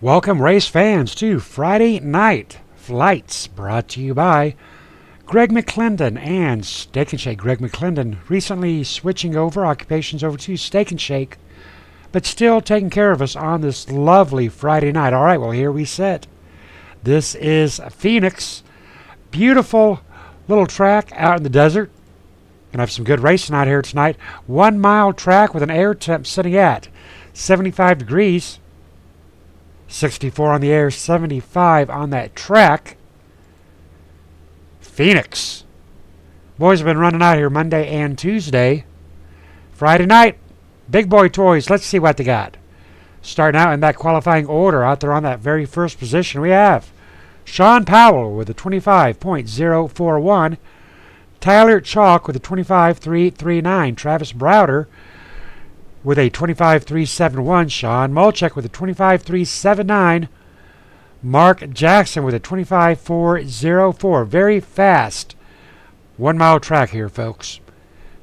Welcome, race fans, to Friday Night Flights, brought to you by Greg McClendon and Steak and Shake. Greg McClendon recently switching occupations over to Steak and Shake, but still taking care of us on this lovely Friday night. All right, well, here we sit. This is Phoenix. Beautiful little track out in the desert. Gonna have some good racing out here tonight. 1 mile track with an air temp sitting at 75 degrees. 64 on the air, 75 on that track. Phoenix. Boys have been running out here Monday and Tuesday. Friday night, big boy toys. Let's see what they got. Starting out in that qualifying order, out there on that very first position, we have Sean Powell with a 25.041. Tyler Chalk with a 25.339. Travis Browder with a 25.371. Sean Molchek with a 25.379. Mark Jackson with a 25.404. Very fast 1 mile track here, folks.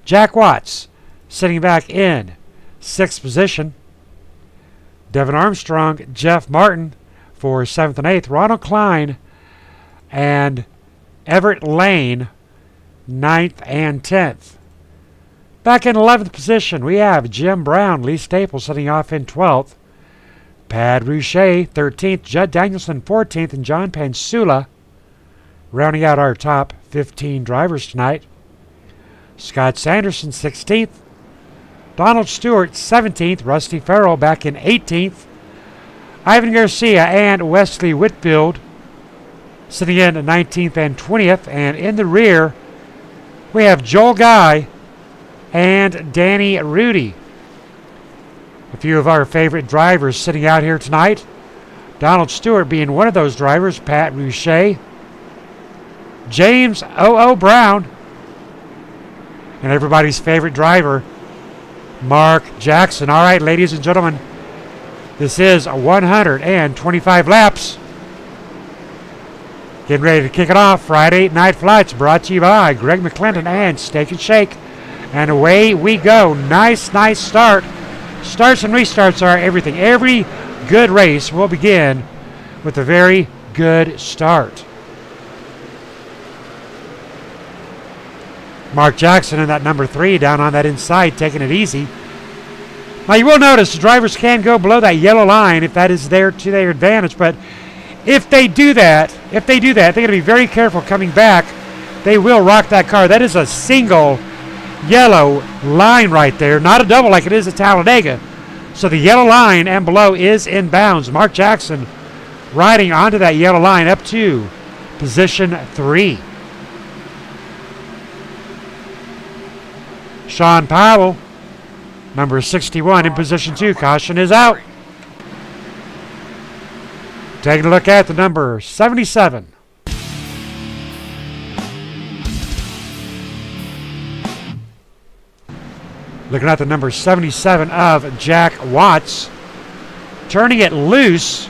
Jack Watts sitting back in 6th position. Devin Armstrong, Jeff Martin for 7th and 8th. Ronald Klein and Everett Lane 9th and 10th. Back in 11th position, we have Jim Brown, Lee Staples sitting off in 12th. Pad Rouchet, 13th. Judd Danielson, 14th. And John Pansula rounding out our top 15 drivers tonight. Scott Sanderson, 16th. Donald Stewart, 17th. Rusty Farrell back in 18th. Ivan Garcia and Wesley Whitfield sitting in 19th and 20th. And in the rear, we have Joel Guy and Danny Rudy. A few of our favorite drivers sitting out here tonight. Donald Stewart being one of those drivers. Pat Rouchet, James O.O. Brown, and everybody's favorite driver, Mark Jackson. All right, ladies and gentlemen, this is 125 laps. Getting ready to kick it off. Friday Night Flights brought to you by Greg McClendon and Steak and Shake. And away we go. Nice start. Starts and restarts are everything. Every good race will begin with a very good start. Mark Jackson in that number 3 down on that inside, taking it easy. Now you will notice the drivers can go below that yellow line if that is there to their advantage, but if they do that, they're going to be very careful coming back. They will rock that car. That is a single yellow line right there, not a double like it is at Talladega. So the yellow line and below is in bounds. Mark Jackson riding onto that yellow line up to position 3. Sean Powell, number 61, in position 2. Caution is out. Taking a look at the number 77. Looking at the number 77 of Jack Watts. Turning it loose.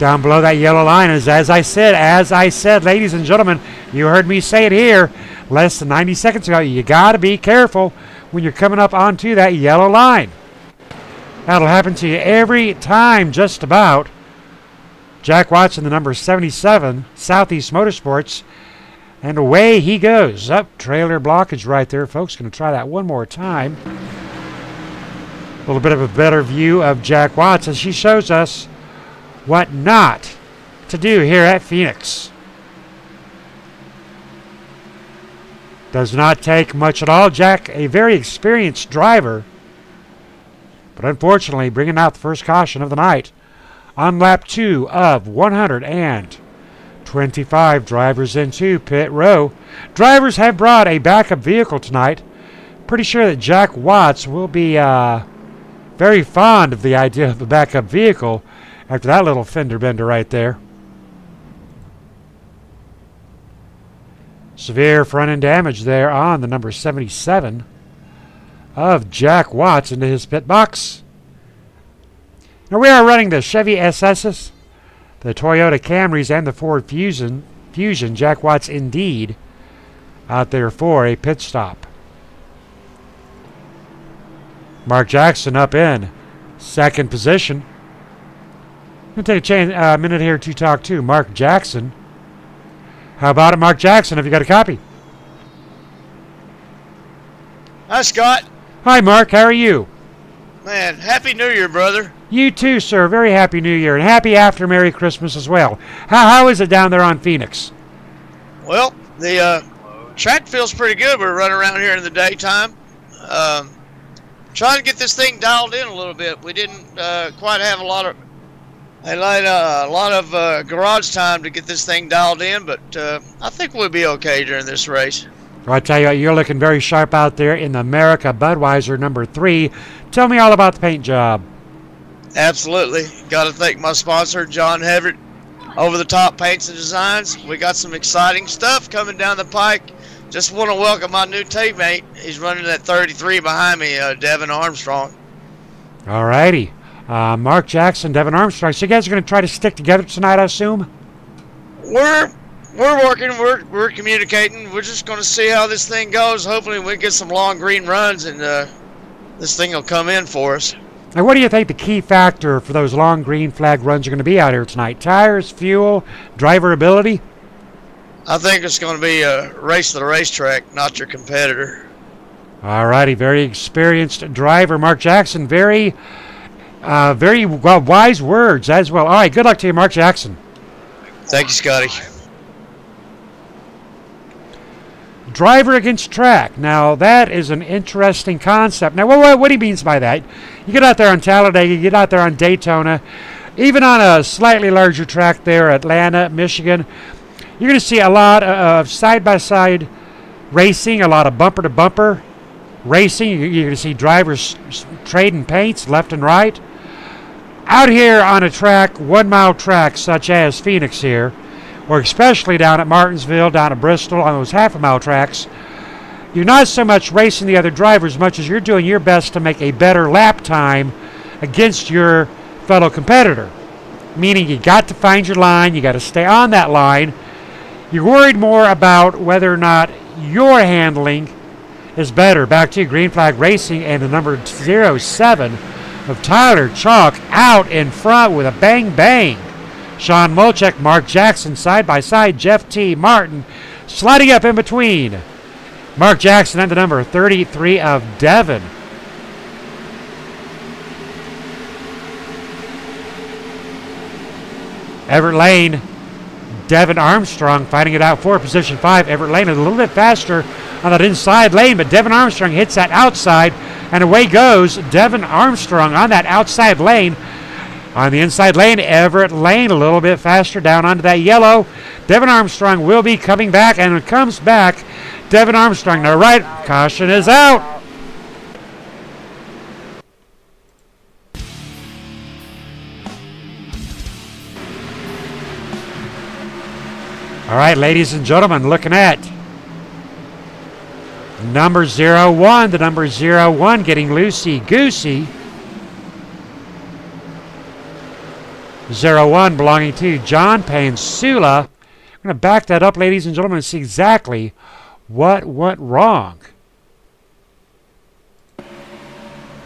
Down below that yellow line is, as I said, ladies and gentlemen, you heard me say it here less than 90 seconds ago. You got to be careful when you're coming up onto that yellow line. That'll happen to you every time, just about. Jack Watts in the number 77, Southeast Motorsports. And away he goes. Up, trailer blockage right there, folks. Going to try that one more time. A little bit of a better view of Jack Watts as she shows us what not to do here at Phoenix. Does not take much at all. Jack, a very experienced driver, but unfortunately bringing out the first caution of the night on lap 2 of 125 drivers into pit row. Drivers have brought a backup vehicle tonight. Pretty sure that Jack Watts will be very fond of the idea of a backup vehicle after that little fender bender right there. Severe front end damage there on the number 77 of Jack Watts into his pit box. Now we are running the Chevy SS's, the Toyota Camrys, and the Ford Fusion. Jack Watts indeed out there for a pit stop. Mark Jackson up in second position. I'm going to take a minute here to talk to Mark Jackson. How about it, Mark Jackson? Have you got a copy? Hi, Scott. Hi, Mark. How are you? Man, Happy New Year, brother. You too, sir. Very Happy New Year. And happy after Merry Christmas as well. How is it down there on Phoenix? Well, the track feels pretty good. We're running around here in the daytime. Trying to get this thing dialed in a little bit. We didn't quite have a lot of garage time to get this thing dialed in, but I think we'll be okay during this race. Well, I tell you what, you're looking very sharp out there in the America Budweiser number 3. Tell me all about the paint job. Absolutely. Got to thank my sponsor, John Heverett, Over the Top Paints and Designs. We got some exciting stuff coming down the pike. Just want to welcome my new teammate. He's running at 33 behind me, Devin Armstrong. All righty. Mark Jackson, Devin Armstrong. So you guys are going to try to stick together tonight, I assume? We're working. We're communicating. We're just going to see how this thing goes. Hopefully we get some long green runs, and this thing will come in for us. Now, what do you think the key factor for those long green flag runs are going to be out here tonight? Tires, fuel, driver ability? I think it's going to be a race to the racetrack, not your competitor. All righty. Very experienced driver, Mark Jackson. Very wise words as well. All right. Good luck to you, Mark Jackson. Thank you, Scotty. Driver against track. Now, that is an interesting concept. Now, what he means by that, you get out there on Talladega, you get out there on Daytona, even on a slightly larger track there, Atlanta, Michigan, you're going to see a lot of side-by-side racing, a lot of bumper-to-bumper racing. You're going to see drivers trading paints left and right. Out here on a track, 1 mile track such as Phoenix here, or especially down at Martinsville, down at Bristol, on those half-a-mile tracks, you're not so much racing the other drivers as much as you're doing your best to make a better lap time against your fellow competitor. Meaning you got to find your line, you got to stay on that line. You're worried more about whether or not your handling is better. Back to Green Flag Racing and the number 07 of Tyler Chalk out in front with a bang-bang. Sean Molchek, Mark Jackson, side by side. Jeff T. Martin sliding up in between. Mark Jackson and the number 33 of Devin. Everett Lane, Devin Armstrong fighting it out for position 5. Everett Lane is a little bit faster on that inside lane, but Devin Armstrong hits that outside, and away goes Devin Armstrong on that outside lane. On the inside lane, Everett Lane a little bit faster down onto that yellow. Devin Armstrong will be coming back, and it comes back. Devin Armstrong, now right, caution is out. All right, ladies and gentlemen, looking at number 01, the number 01 getting loosey-goosey. 01 belonging to John Pansula. I'm going to back that up, ladies and gentlemen, and see exactly what went wrong.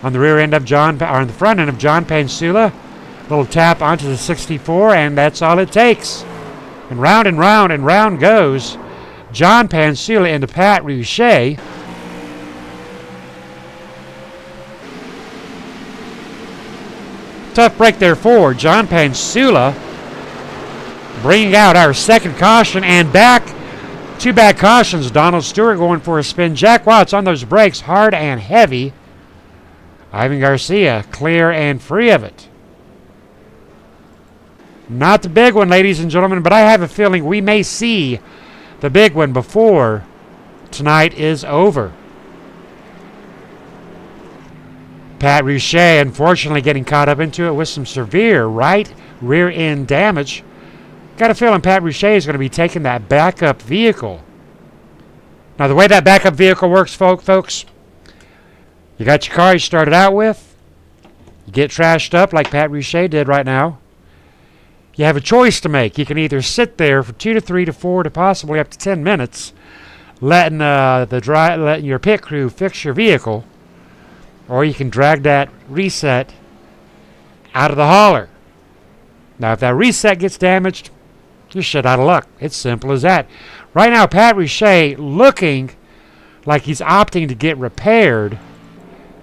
On the rear end of John, or on the front end of John Pansula, little tap onto the 64, and that's all it takes. And round and round and round goes John Pansula into Pat Rouchet. Tough break there for John Pansula, bringing out our second caution, and back, 2 bad cautions. Donald Stewart going for a spin. Jack Watts on those brakes, hard and heavy. Ivan Garcia clear and free of it. Not the big one, ladies and gentlemen, but I have a feeling we may see the big one before tonight is over. Pat Rouchet, unfortunately, getting caught up into it with some severe right rear end damage. Got a feeling Pat Rouchet is going to be taking that backup vehicle. Now, the way that backup vehicle works, folks, you got your car you started out with. You get trashed up like Pat Rouchet did right now. You have a choice to make. You can either sit there for 2 to 3 to 4 to possibly up to 10 minutes, letting your pit crew fix your vehicle, or you can drag that reset out of the hauler. Now, if that reset gets damaged, you're shit out of luck. It's simple as that. Right now, Pat Richey looking like he's opting to get repaired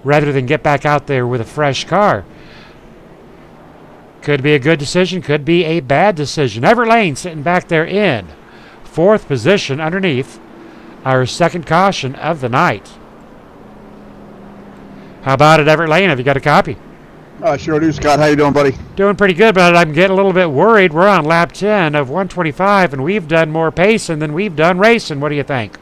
rather than get back out there with a fresh car. Could be a good decision, could be a bad decision. Everett Lane sitting back there in 4th position underneath our 2nd caution of the night. How about it, Everett Lane? Have you got a copy? Sure do, Scott. How you doing, buddy? Doing pretty good, but I'm getting a little bit worried. We're on lap 10 of 125, and we've done more pacing than we've done racing. What do you think?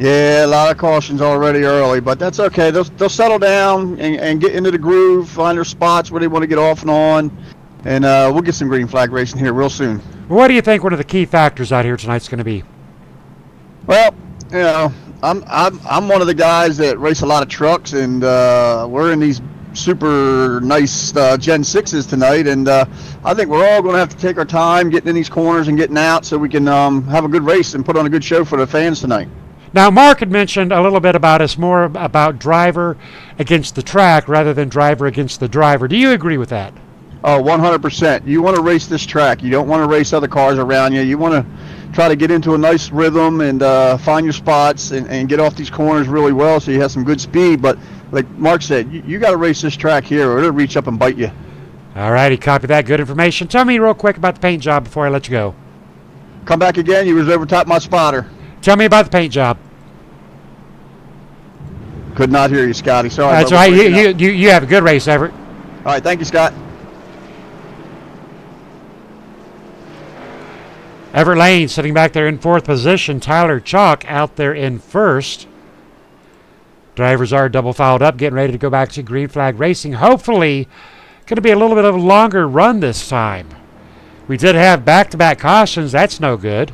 Yeah, a lot of cautions already early, but that's okay. They'll settle down and get into the groove, find their spots where they want to get off and on, and we'll get some green flag racing here real soon. What do you think one of the key factors out here tonight's going to be? Well, you know, I'm one of the guys that race a lot of trucks, and we're in these super nice Gen 6s tonight, and I think we're all going to have to take our time getting in these corners and getting out so we can have a good race and put on a good show for the fans tonight. Now, Mark had mentioned a little bit about us, more about driver against the track rather than driver against the driver. Do you agree with that? Oh, 100%. You want to race this track. You don't want to race other cars around you. You want to try to get into a nice rhythm and find your spots and get off these corners really well so you have some good speed. But like Mark said, you got to race this track here or it'll reach up and bite you. All righty, copy that. Good information. Tell me real quick about the paint job before I let you go. Come back again. You was over top my spotter. Tell me about the paint job. Could not hear you, Scotty. Sorry. That's right. You have a good race, Everett. All right. Thank you, Scott. Everett Lane sitting back there in 4th position. Tyler Chalk out there in 1st. Drivers are double fouled up, getting ready to go back to green flag racing. Hopefully, going to be a little bit of a longer run this time. We did have back-to-back cautions. That's no good.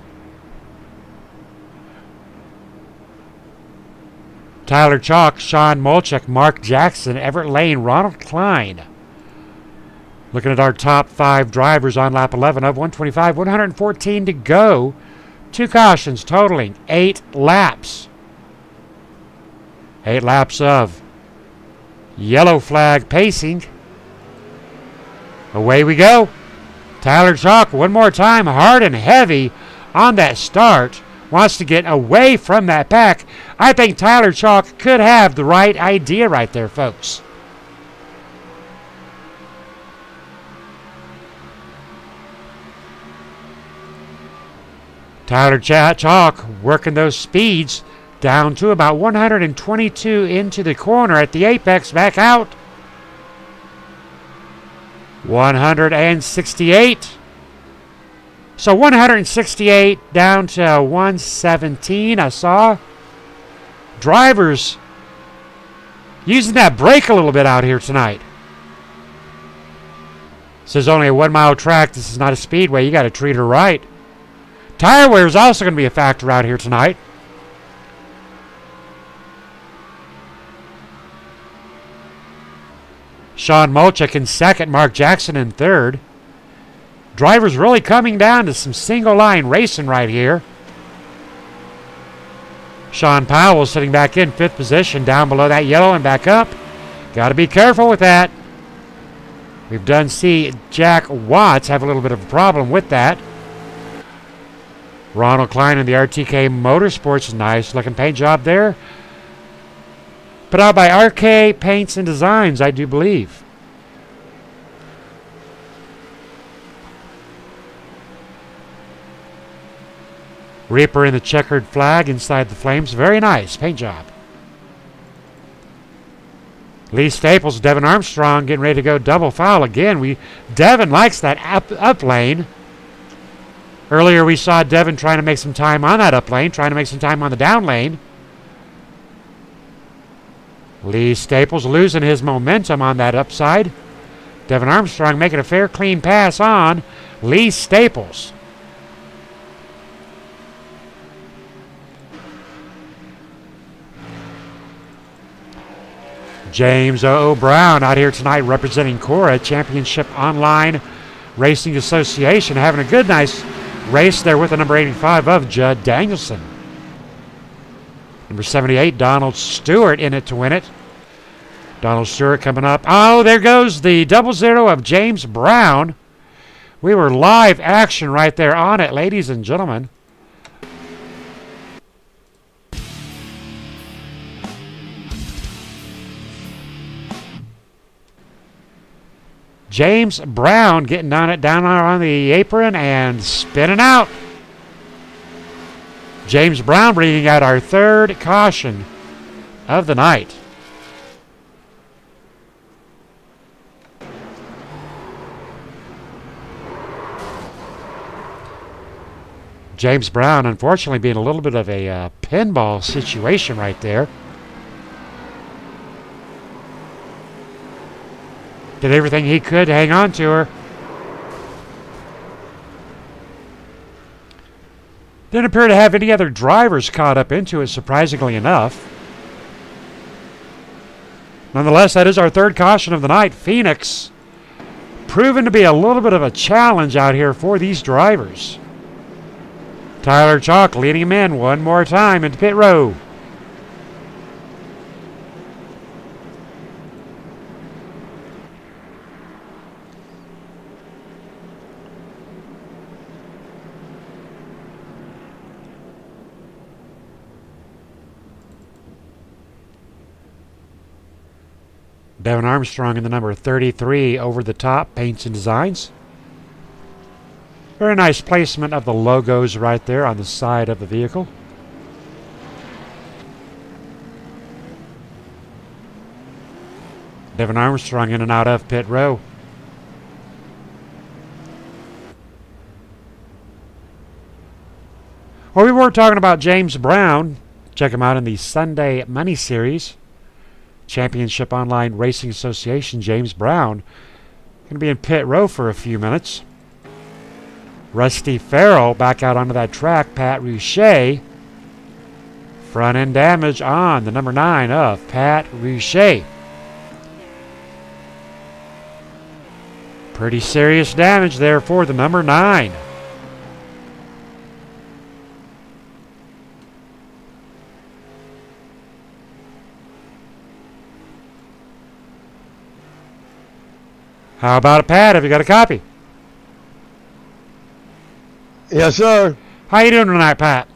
Tyler Chalk, Sean Molchek, Mark Jackson, Everett Lane, Ronald Klein. Looking at our top 5 drivers on lap 11 of 125, 114 to go. 2 cautions totaling 8 laps. 8 laps of yellow flag pacing. Away we go. Tyler Chalk one more time, hard and heavy on that start. Wants to get away from that pack. I think Tyler Chalk could have the right idea right there, folks. Tyler Chalk working those speeds down to about 122 into the corner at the apex, back out. 168. So 168 down to 117. I saw drivers using that brake a little bit out here tonight. This is only a 1 mile track. This is not a speedway. You got to treat her right. Tire wear is also going to be a factor out here tonight. Sean Molchek in 2nd, Mark Jackson in 3rd. Drivers really coming down to some single line racing right here. Sean Powell sitting back in 5th position, down below that yellow and back up. Got to be careful with that. We've done see Jack Watts have a little bit of a problem with that. Ronald Klein in the RTK Motorsports, nice looking paint job there. Put out by RK Paints and Designs, I do believe. Reaper in the checkered flag inside the flames. Very nice paint job. Lee Staples, Devin Armstrong getting ready to go double foul again. Devin likes that up lane. Earlier we saw Devin trying to make some time on that up lane, trying to make some time on the down lane. Lee Staples losing his momentum on that upside. Devin Armstrong making a fair, clean pass on Lee Staples. James O. Brown out here tonight representing Cora Championship Online Racing Association, having a good, nice race there with the number 85 of Judd Danielson. Number 78, Donald Stewart in it to win it. Donald Stewart coming up. Oh, there goes the 00 of James Brown We were live action right there on it, ladies and gentlemen. James Brown getting down on the apron and spinning out. James Brown bringing out our third caution of the night. James Brown, unfortunately, being a little bit of a pinball situation right there. Did everything he could to hang on to her. Didn't appear to have any other drivers caught up into it, surprisingly enough. Nonetheless, that is our third caution of the night. Phoenix proven to be a little bit of a challenge out here for these drivers. Tyler Chalk leading him in one more time into pit row. Devin Armstrong in the number 33 over the top, paints and designs. Very nice placement of the logos right there on the side of the vehicle. Devin Armstrong in and out of pit row. Well, we were talking about James Brown. Check him out in the Sunday Money Series. Championship Online Racing Association, James Brown. Going to be in pit row for a few minutes. Rusty Farrell back out onto that track. Pat Rouchet. Front end damage on the number 9 of Pat Rouchet. Pretty serious damage there for the number 9. How about a Pat? Have you got a copy? Yes, sir. How you doing tonight, Pat?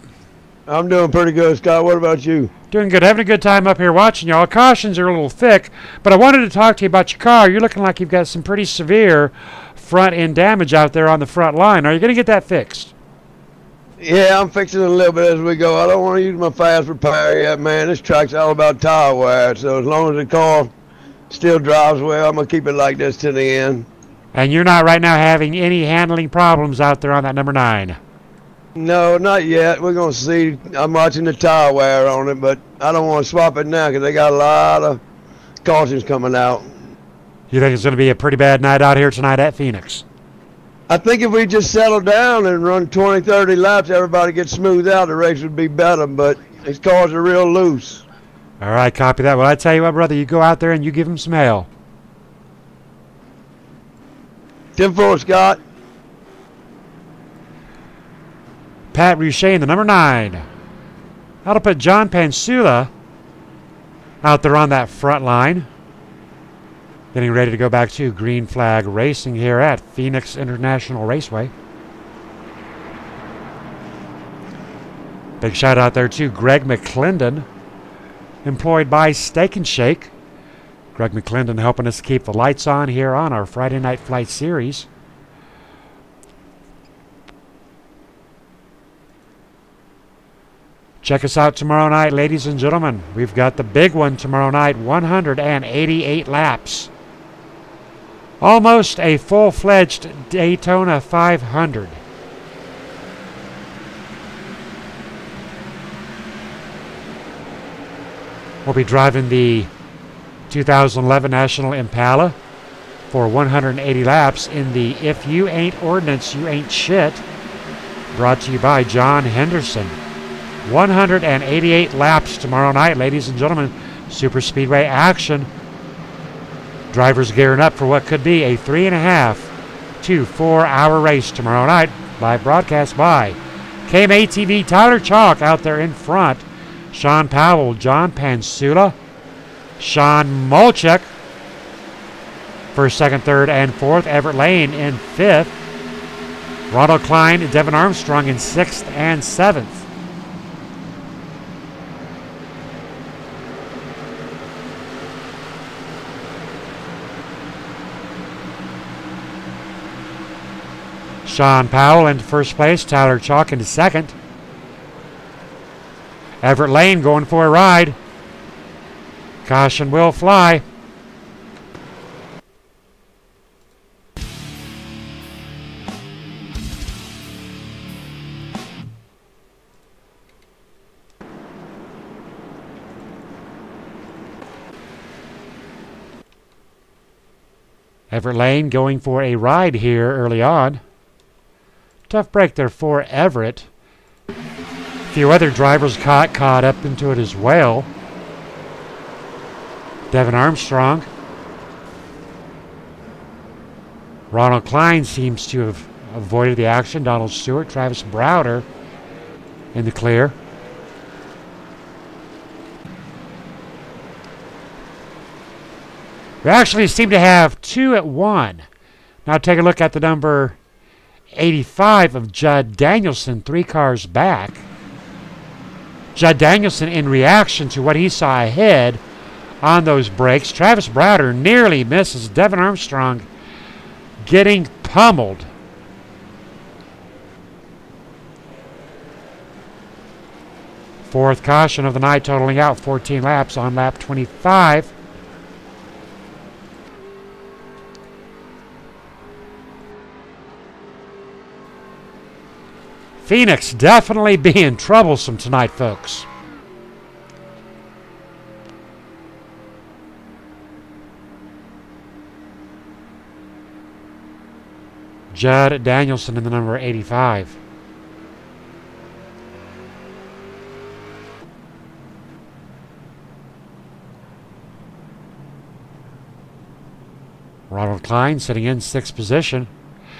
I'm doing pretty good, Scott. What about you? Doing good. Having a good time up here watching y'all. Cautions are a little thick, but I wanted to talk to you about your car. You're looking like you've got some pretty severe front end damage out there on the front line. Are you going to get that fixed? Yeah, I'm fixing it a little bit as we go. I don't want to use my fast repair yet, man. This track's all about tire wear, so as long as the car still drives well, I'm going to keep it like this to the end. And you're not right now having any handling problems out there on that number 9? No, not yet. We're going to see. I'm watching the tire wear on it, but I don't want to swap it now because they got a lot of cautions coming out. You think it's going to be a pretty bad night out here tonight at Phoenix? I think if we just settle down and run 20, 30 laps, everybody gets smoothed out, the race would be better, but these cars are real loose. All right, copy that. Well, I tell you what, brother, you go out there and you give him some hell. 10-4, Scott. Pat Rouchet in the number 9. That'll put John Pansula out there on that front line. Getting ready to go back to Green Flag Racing here at Phoenix International Raceway. Big shout out there to Greg McClendon, employed by Steak and Shake. Greg McClendon helping us keep the lights on here on our Friday Night Flight Series. Check us out tomorrow night, ladies and gentlemen. We've got the big one tomorrow night, 188 laps. Almost a full-fledged Daytona 500. We'll be driving the 2011 National Impala for 180 laps in the If You Ain't Ordnance, You Ain't Shit, brought to you by John Henderson. 188 laps tomorrow night, ladies and gentlemen. Super Speedway action. Drivers gearing up for what could be a 3.5 to 4 hour race tomorrow night. Live broadcast by KMATV. Tyler Chalk out there in front. Sean Powell, John Pansula, Sean Molchek, first, second, third, and fourth. Everett Lane in fifth. Ronald Klein and Devin Armstrong in 6th and 7th. Sean Powell into first place. Tyler Chalk into second. Everett Lane going for a ride. Caution will fly. Everett Lane going for a ride here early on. Tough break there for Everett. A few other drivers caught up into it as well. Devin Armstrong. Ronald Klein seems to have avoided the action. Donald Stewart, Travis Browder in the clear. We actually seem to have 2 at 1. Now take a look at the number 85 of Judd Danielson, 3 cars back. Judd Danielson, in reaction to what he saw ahead on those brakes. Travis Browder nearly misses. Devin Armstrong getting pummeled. Fourth caution of the night, totaling out 14 laps on lap 25. Phoenix definitely being troublesome tonight, folks. Judd Danielson in the number 85. Ronald Klein sitting in 6th position.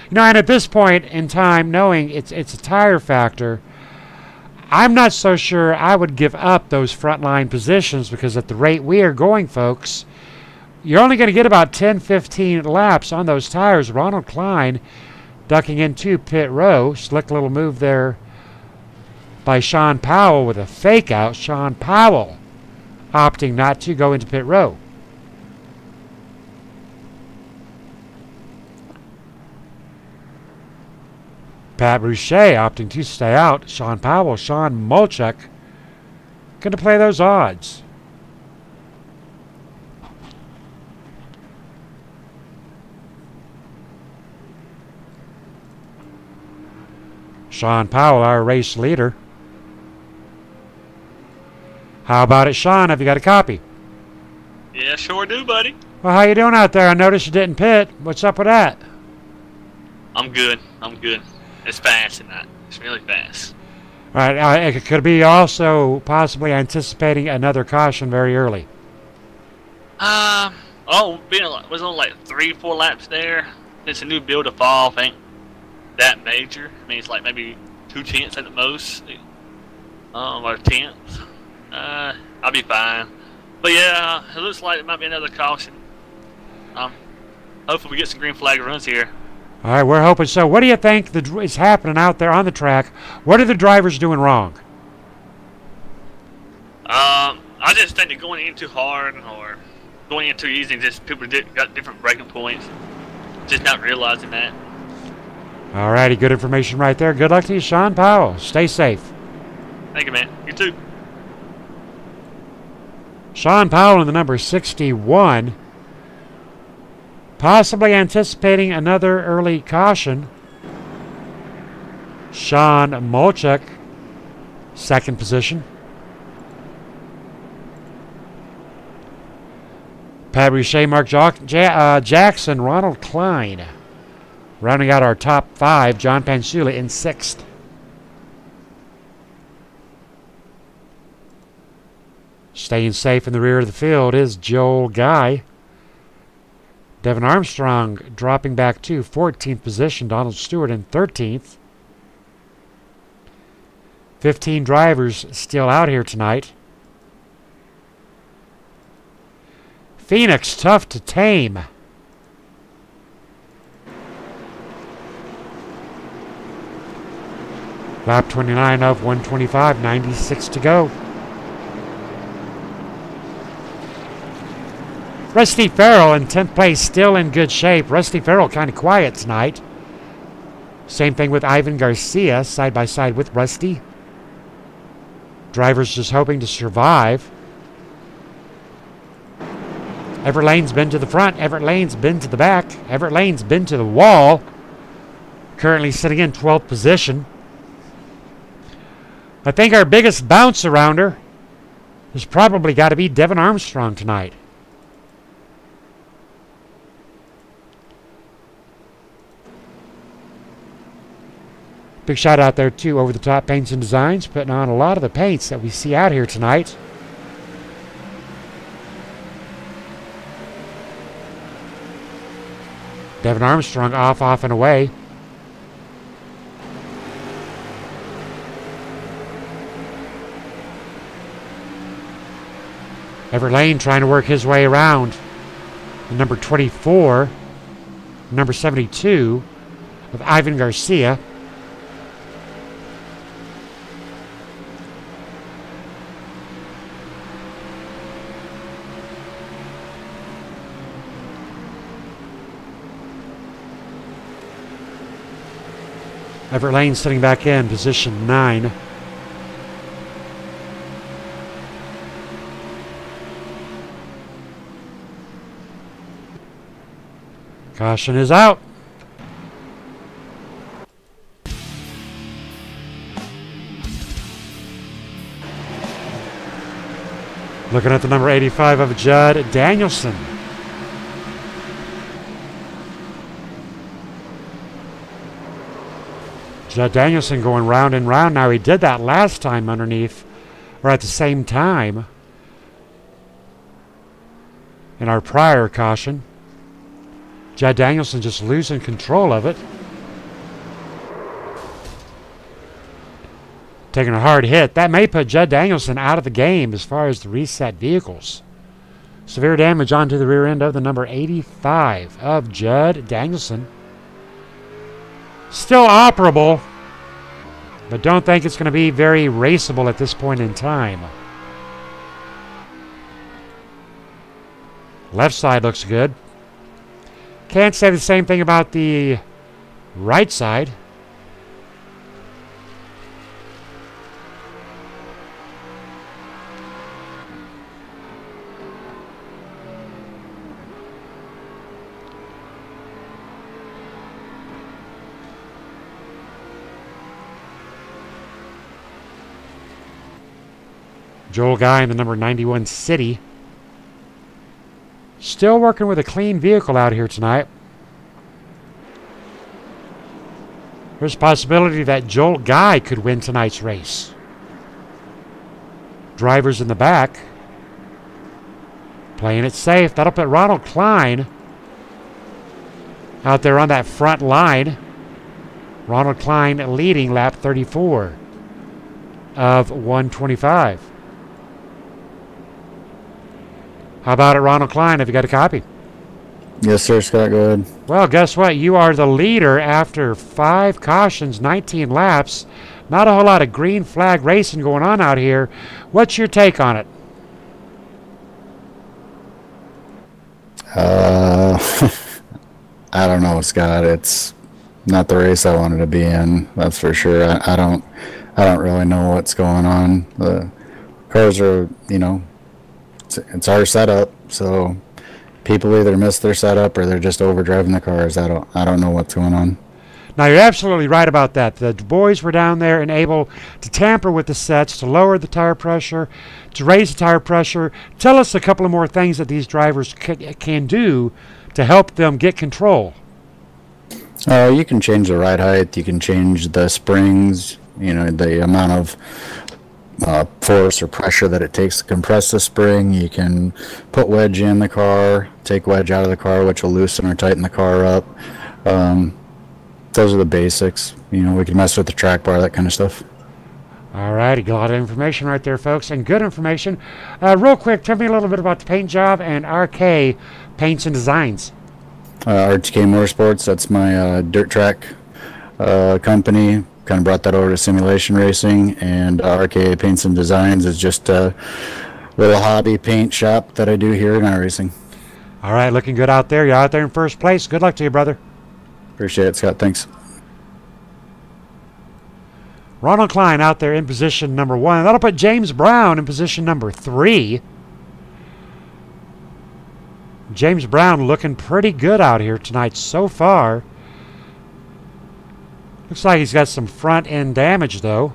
You know, and at this point in time, knowing it's a tire factor, I'm not so sure I would give up those frontline positions, because at the rate we are going, folks, you're only going to get about 10-15 laps on those tires. Ronald Klein ducking into pit row. Slick little move there by Sean Powell with a fake out. Sean Powell opting not to go into pit row. Pat Boucher opting to stay out. Sean Powell, Sean Molchuk going to play those odds. Sean Powell, our race leader. How about it, Sean? Have you got a copy? Yeah, sure do, buddy. Well, how you doing out there? I noticed you didn't pit. What's up with that? I'm good. I'm good. It's fast tonight. It's really fast. All right. It could be also possibly anticipating another caution very early. Was on like 3-4 laps there. It's a new build to fall. I think that major. I mean, it's like maybe 2/10 at the most, or 10th. I'll be fine. But yeah, it looks like it might be another caution. Hopefully we get some green flag runs here. All right, we're hoping so. What do you think is happening out there on the track? What are the drivers doing wrong? I just think they're going in too hard or going in too easy. Just people got different braking points. Just not realizing that. All righty, good information right there. Good luck to you, Sean Powell. Stay safe. Thank you, man. You too. Sean Powell in the number 61. Possibly anticipating another early caution. Sean Molchuk, 2nd position. Pat Boucher, Mark Jackson, Ronald Klein. Rounding out our top 5, John Pansula in 6th. Staying safe in the rear of the field is Joel Guy. Devin Armstrong dropping back to 14th position. Donald Stewart in 13th. 15 drivers still out here tonight. Phoenix tough to tame. Lap 29 of 125, 96 to go. Rusty Farrell in 10th place, still in good shape. Rusty Farrell kind of quiet tonight. Same thing with Ivan Garcia, side by side with Rusty. Drivers just hoping to survive. Everett Lane's been to the front. Everett Lane's been to the back. Everett Lane's been to the wall. Currently sitting in 12th position. I think our biggest bounce around her has probably got to be Devin Armstrong tonight. Big shout out there too, Over the Top Paints and Designs, putting on a lot of the paints that we see out here tonight. Devin Armstrong off and away. Everett Lane trying to work his way around. Number 24, number 72 of Ivan Garcia. Everett Lane sitting back in position 9. Caution is out. Looking at the number 85 of Judd Danielson. Judd Danielson going round and round now. He did that last time underneath, or at the same time, in our prior caution. Judd Danielson just losing control of it. Taking a hard hit. That may put Judd Danielson out of the game as far as the reset vehicles. Severe damage onto the rear end of the number 85 of Judd Danielson. Still operable, but don't think it's going to be very raceable at this point in time. Left side looks good. Can't say the same thing about the right side. Joel Guy in the number 91 City. Still working with a clean vehicle out here tonight. There's a possibility that Joel Guy could win tonight's race. Drivers in the back playing it safe. That'll put Ronald Klein out there on that front line. Ronald Klein leading lap 34 of 125. How about it, Ronald Klein? Have you got a copy? Yes, sir, Scott. Go ahead. Well, guess what? You are the leader after 5 cautions, 19 laps. Not a whole lot of green flag racing going on out here. What's your take on it? I don't know, Scott. It's not the race I wanted to be in. That's for sure. I don't really know what's going on. The cars are, it's our setup, so people either miss their setup or they're just overdriving the cars. I don't know what's going on. Now, you're absolutely right about that. The boys were down there and able to tamper with the sets, to lower the tire pressure, to raise the tire pressure. Tell us a couple of more things that these drivers can do to help them get control. You can change the ride height. You can change the springs, the amount of force or pressure that it takes to compress the spring. You can put wedge in the car, take wedge out of the car, which will loosen or tighten the car up. Those are the basics. We can mess with the track bar, that kind of stuff. All righty, a lot of information right there, folks, and good information. Real quick, tell me a little bit about the paint job and RK Paints and Designs. RTK Motorsports, that's my dirt track company. kind of brought that over to simulation racing, and RKA Paints and Designs is just a little hobby paint shop that I do here in iRacing. All right, looking good out there. You're out there in first place. Good luck to you, brother. Appreciate it, Scott. Thanks. Ronald Klein out there in position number 1. That'll put James Brown in position number 3. James Brown looking pretty good out here tonight so far. Looks like he's got some front end damage though.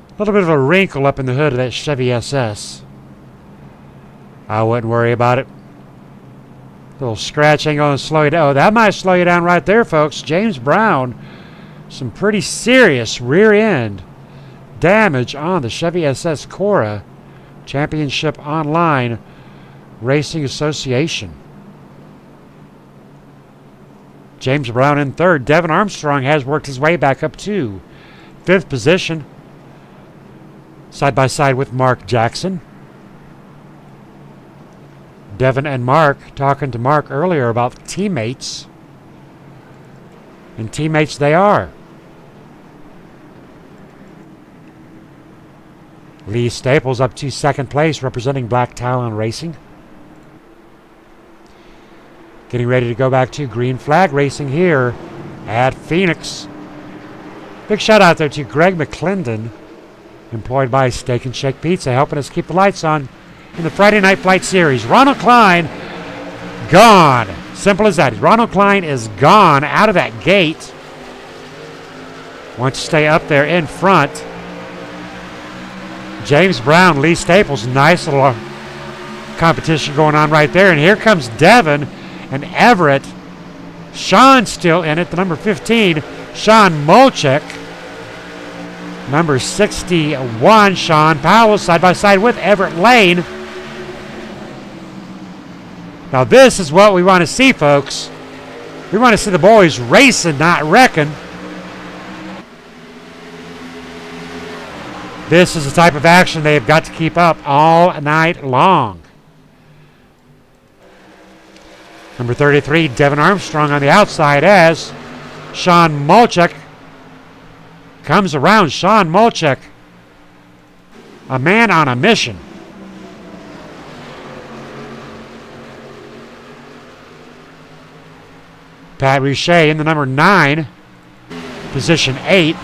A little bit of a wrinkle up in the hood of that Chevy SS. I wouldn't worry about it. Little scratch ain't going to slow you down. Oh, that might slow you down right there, folks. James Brown, some pretty serious rear end damage on the Chevy SS Cora Championship Online Racing Association. James Brown in third. Devin Armstrong has worked his way back up to 5th position, side by side with Mark Jackson. Devin and Mark talking to Mark earlier about teammates. And teammates they are. Lee Staples up to 2nd place, representing Black Talon Racing. Getting ready to go back to Green Flag Racing here at Phoenix. Big shout out there to Greg McClendon, employed by Steak and Shake Pizza, helping us keep the lights on in the Friday Night Flight Series. Ronald Klein, gone. Simple as that. Ronald Klein is gone out of that gate. Wants to stay up there in front. James Brown, Lee Staples, nice little competition going on right there. And here comes Devin and Everett. Sean still in it, the number 15, Sean Molchek. Number 61, Sean Powell, side by side with Everett Lane. Now this is what we want to see, folks. We want to see the boys racing, not wrecking. This is the type of action they have got to keep up all night long. Number 33, Devin Armstrong on the outside as Sean Molchek comes around. Sean Molchek, a man on a mission. Pat Richey in the number 9, position 8.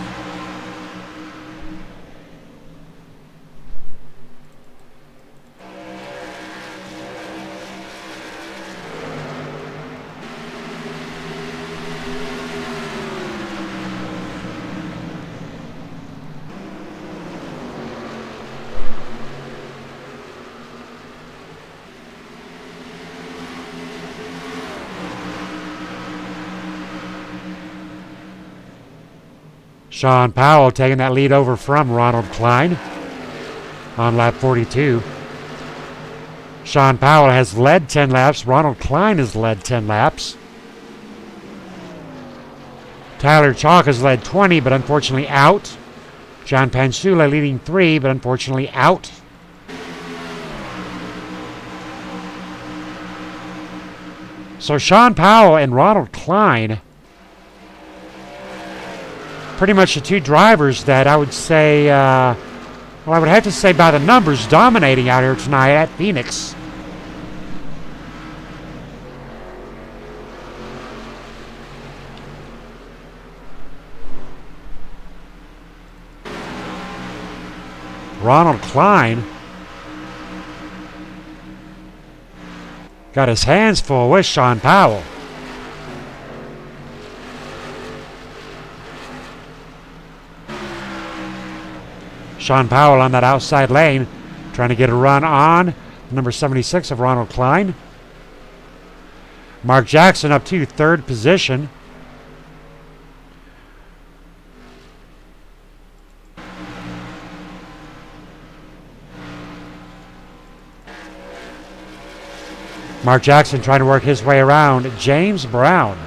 Sean Powell taking that lead over from Ronald Klein on lap 42. Sean Powell has led 10 laps. Ronald Klein has led 10 laps. Tyler Chalk has led 20, but unfortunately out. John Pansula leading 3, but unfortunately out. So Sean Powell and Ronald Klein, pretty much the two drivers that I would say, well, I would have to say by the numbers, dominating out here tonight at Phoenix. Ronald Klein got his hands full with Sean Powell. Sean Powell on that outside lane, trying to get a run on number 76 of Ronald Klein. Mark Jackson up to 3rd position. Mark Jackson trying to work his way around James Brown.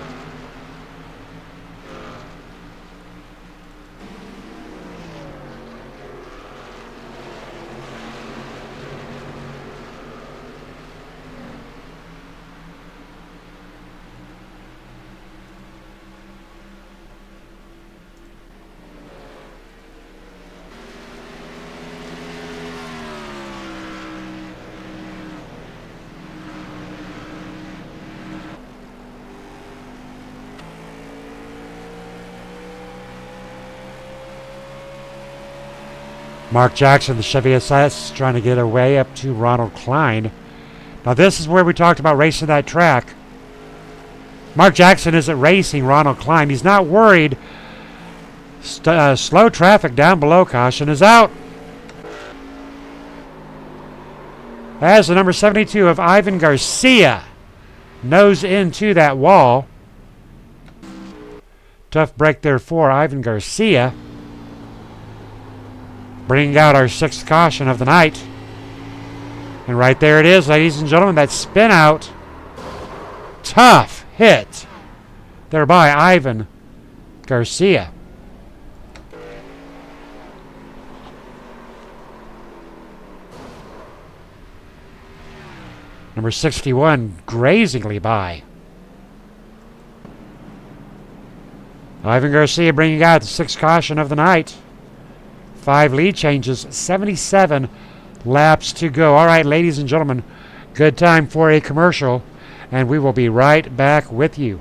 Mark Jackson, the Chevy SS, trying to get away up to Ronald Klein. Now this is where we talked about racing that track. Mark Jackson isn't racing Ronald Klein. He's not worried. Slow traffic down below. Caution is out. As the number 72 of Ivan Garcia nose into that wall. Tough break there for Ivan Garcia. Bringing out our 6th caution of the night. And right there it is, ladies and gentlemen, that spin out. Tough hit there by Ivan Garcia. Number 61 grazingly by. Ivan Garcia bringing out the 6th caution of the night. 5 lead changes, 77 laps to go. All right, ladies and gentlemen, good time for a commercial, and we will be right back with you.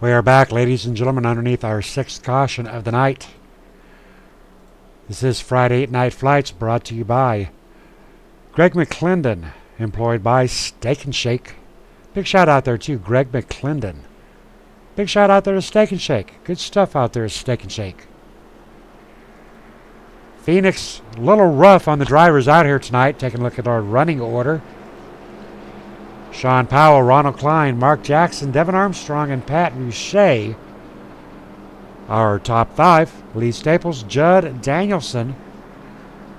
We are back, ladies and gentlemen, underneath our 6th caution of the night. This is Friday Night Flights, brought to you by Greg McClendon, employed by Steak and Shake. Big shout out there to Greg McClendon. Big shout out there to Steak and Shake. Good stuff out there at Steak and Shake. Phoenix, a little rough on the drivers out here tonight. Taking a look at our running order. Sean Powell, Ronald Klein, Mark Jackson, Devin Armstrong, and Pat Boucher. Our top 5, Lee Staples, Judd Danielson,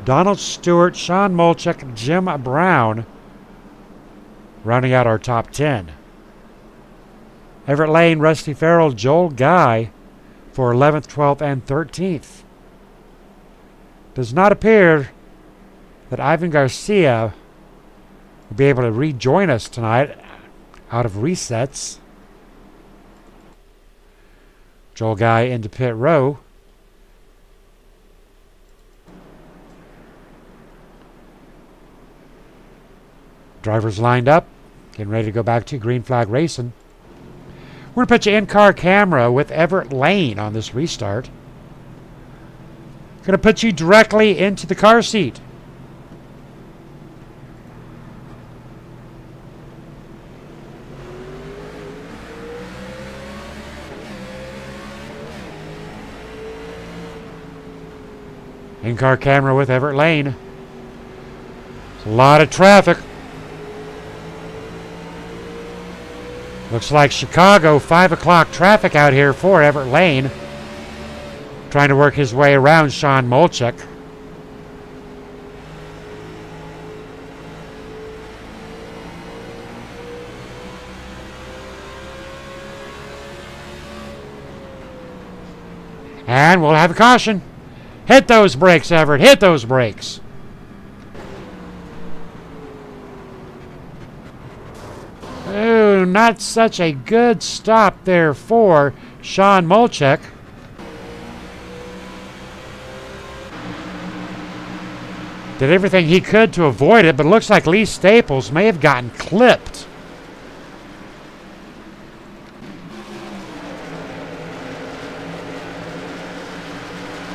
Donald Stewart, Sean Molchek, Jim Brown. Rounding out our top 10. Everett Lane, Rusty Farrell, Joel Guy for 11th, 12th, and 13th. Does not appear that Ivan Garcia will be able to rejoin us tonight out of resets. Joel Guy into pit row. Drivers lined up, getting ready to go back to green flag racing. We're going to put you in-car camera with Everett Lane on this restart. Going to put you directly into the car seat. In-car camera with Everett Lane. There's a lot of traffic. Looks like Chicago 5 o'clock traffic out here for Everett Lane. Trying to work his way around Sean Molchek. And we'll have a caution. Hit those brakes, Everett. Hit those brakes. not such a good stop there for Sean Molchek. Did everything he could to avoid it, but it looks like Lee Staples may have gotten clipped.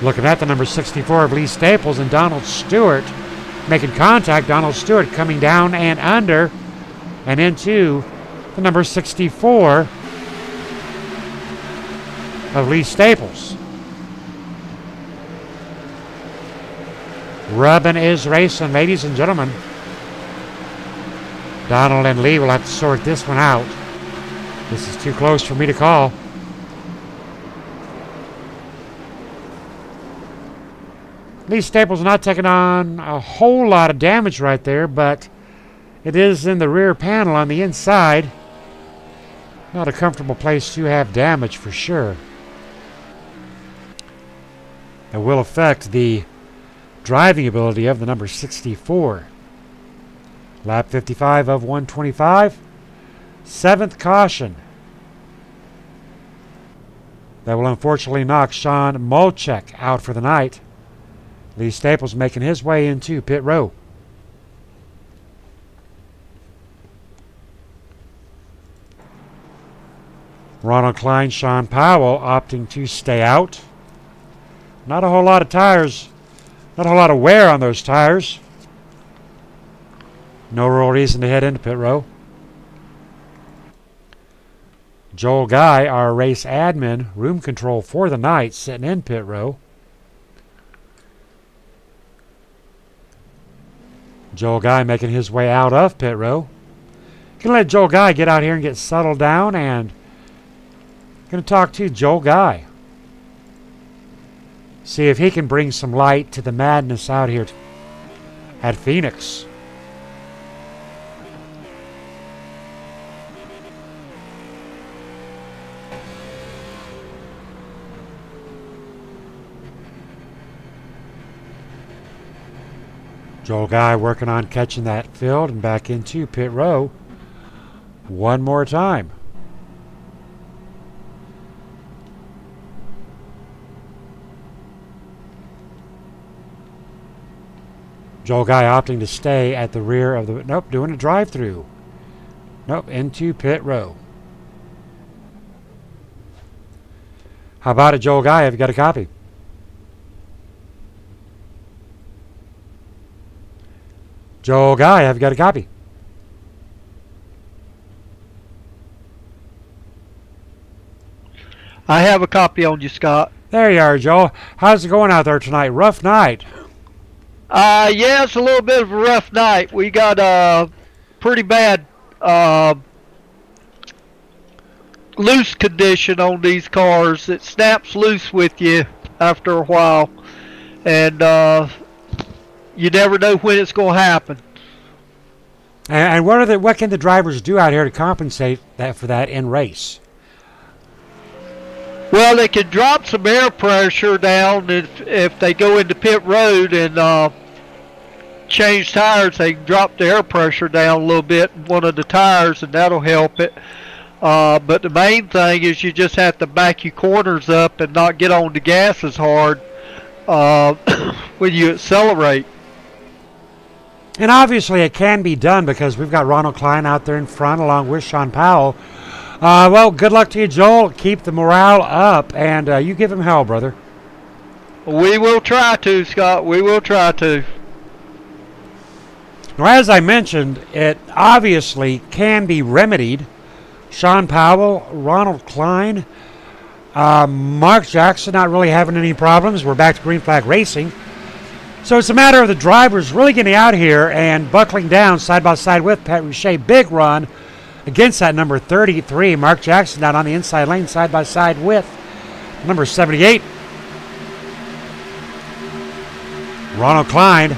Looking at the number 64 of Lee Staples and Donald Stewart making contact. Donald Stewart coming down and under and into the number 64 of Lee Staples. Rubbin is racing, ladies and gentlemen. Donald and Lee will have to sort this one out. This is too close for me to call. Lee Staples not taking on a whole lot of damage right there, but it is in the rear panel on the inside. Not a comfortable place to have damage for sure. That will affect the driving ability of the number 64. Lap 55 of 125. 7th caution. That will unfortunately knock Sean Molchek out for the night. Lee Staples making his way into pit row. Ronald Klein, Sean Powell opting to stay out. Not a whole lot of tires. Not a whole lot of wear on those tires. No real reason to head into pit row. Joel Guy, our race admin, room control for the night, sitting in pit row. Joel Guy making his way out of pit row. Gonna let Joel Guy get out here and get settled down, and gonna talk to Joel Guy. See if he can bring some light to the madness out here at Phoenix. Joel Guy working on catching that field and back into pit row one more time. Joel Guy opting to stay at the rear of the... Nope, doing a drive-through. Nope, into pit row. How about it, Joel Guy? Have you got a copy? Joel Guy, have you got a copy? I have a copy on you, Scott. There you are, Joel. How's it going out there tonight? Rough night. Yeah, it's a little bit of a rough night. We got a pretty bad loose condition on these cars. It snaps loose with you after a while, and you never know when it's going to happen. And what can the drivers do out here to compensate for that in race? Well, they can drop some air pressure down if they go into pit road and change tires. They can drop the air pressure down a little bit in one of the tires, and that'll help it. But the main thing is you just have to back your corners up and not get on the gas as hard when you accelerate. And obviously it can be done because we've got Ronald Klein out there in front along with Sean Powell. Well, good luck to you, Joel. Keep the morale up, and you give him hell, brother. We will try to, Scott. We will try to. Now, as I mentioned, it obviously can be remedied. Sean Powell, Ronald Klein, Mark Jackson not really having any problems. We're back to Green Flag Racing. So it's a matter of the drivers really getting out here and buckling down side by side with Pat Rouchet. Big run against that number 33. Mark Jackson down on the inside lane side by side with number 78. Ronald Klein,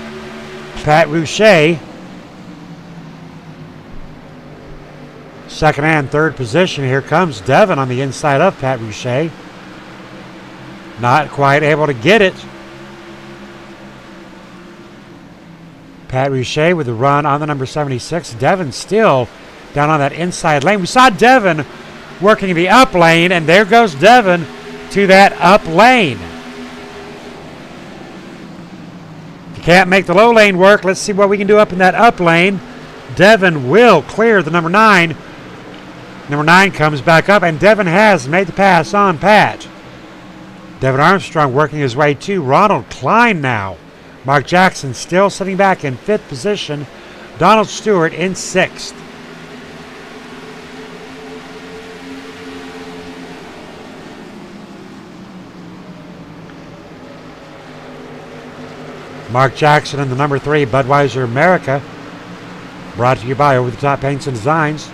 Pat Rouchet. Second and third position. Here comes Devin on the inside of Pat Rouchet. Not quite able to get it. Pat Rouchet with the run on the number 76. Devin still down on that inside lane. We saw Devin working the up lane, and there goes Devin to that up lane. If you can't make the low lane work, let's see what we can do up in that up lane. Devin will clear the number 9. Number 9 comes back up, and Devin has made the pass on Pat. Devin Armstrong working his way to Ronald Klein now. Mark Jackson still sitting back in 5th position. Donald Stewart in 6th. Mark Jackson in the number 3 Budweiser America. Brought to you by Over the Top Paints and Designs.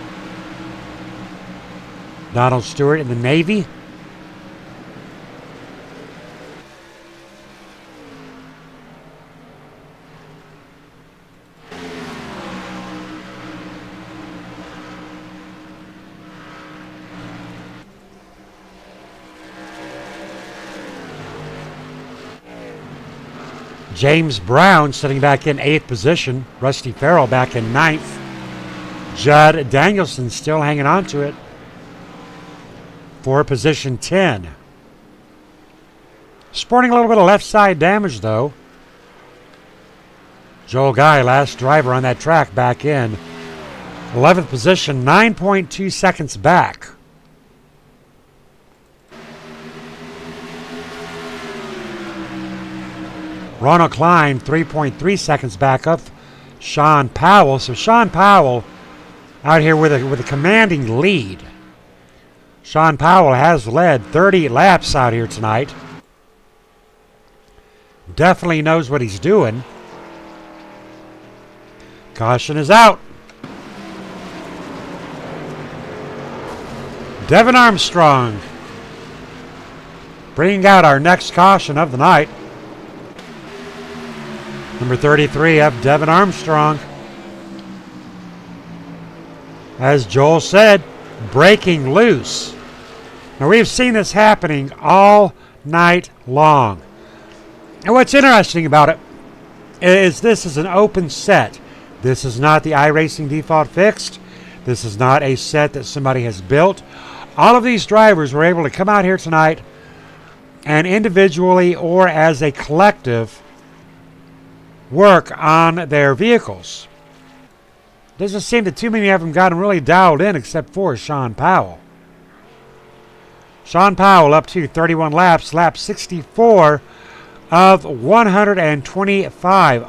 Donald Stewart in the Navy. James Brown sitting back in 8th position. Rusty Farrell back in 9th. Judd Danielson still hanging on to it for position 10. Sporting a little bit of left side damage though. Joel Guy, last driver on that track, back in 11th position, 9.2 seconds back. Ronald Klein, 3.3 seconds back up. Sean Powell. So Sean Powell out here with a commanding lead. Sean Powell has led 30 laps out here tonight. Definitely knows what he's doing. Caution is out. Devin Armstrong bringing out our next caution of the night. Number 33 up, Devin Armstrong. As Joel said, breaking loose. Now we've seen this happening all night long. And what's interesting about it is this is an open set. This is not the iRacing default fixed. This is not a set that somebody has built. All of these drivers were able to come out here tonight and individually or as a collective work on their vehicles. Doesn't seem that too many of them got them really dialed in except for Sean Powell. Sean Powell up to 31 laps, lap 64 of 125.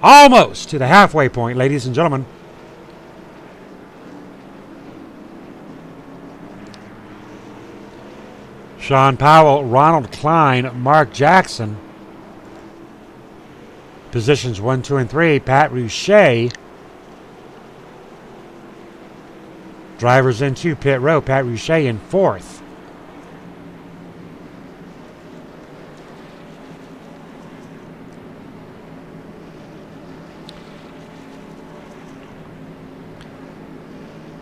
Almost to the halfway point, ladies and gentlemen. Sean Powell, Ronald Klein, Mark Jackson. Positions 1, 2, and 3, Pat Rouchet. Drivers into pit row, Pat Rouchet in 4th.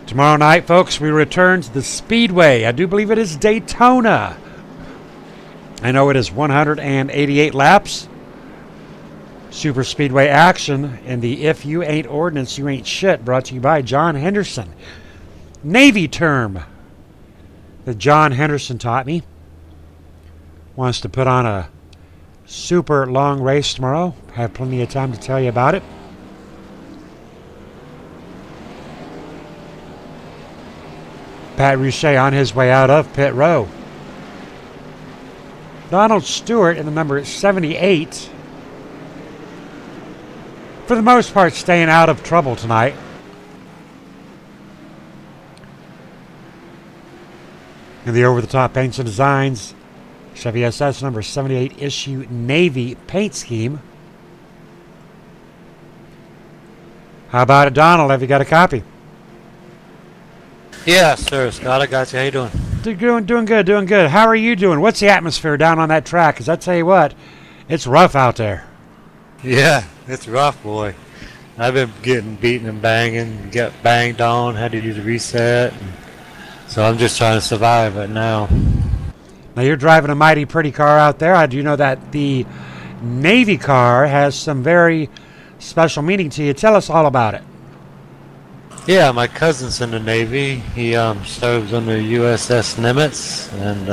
Tomorrow night, folks, we return to the Speedway. I do believe it is Daytona. I know it is 188 laps. Super Speedway action in the If You Ain't Ordnance, You Ain't Shit, brought to you by John Henderson. Navy term that John Henderson taught me. Wants to put on a super long race tomorrow. Have plenty of time to tell you about it. Pat Rouchet on his way out of pit row. Donald Stewart in the number 78. For the most part, staying out of trouble tonight. In the over-the-top paints and designs, Chevy SS number 78 issue Navy paint scheme. How about it, Donald? Have you got a copy? Yeah, sir, Scott, I got you. How you doing? Doing good, doing good. How are you doing? What's the atmosphere down on that track? Because I tell you what, it's rough out there. Yeah, it's rough, boy. I've been getting beaten and banging, got banged on, had to do the reset. So I'm just trying to survive it now. Now you're driving a mighty pretty car out there. I do know that the Navy car has some very special meaning to you. Tell us all about it. Yeah, my cousin's in the Navy. He serves on the USS Nimitz, and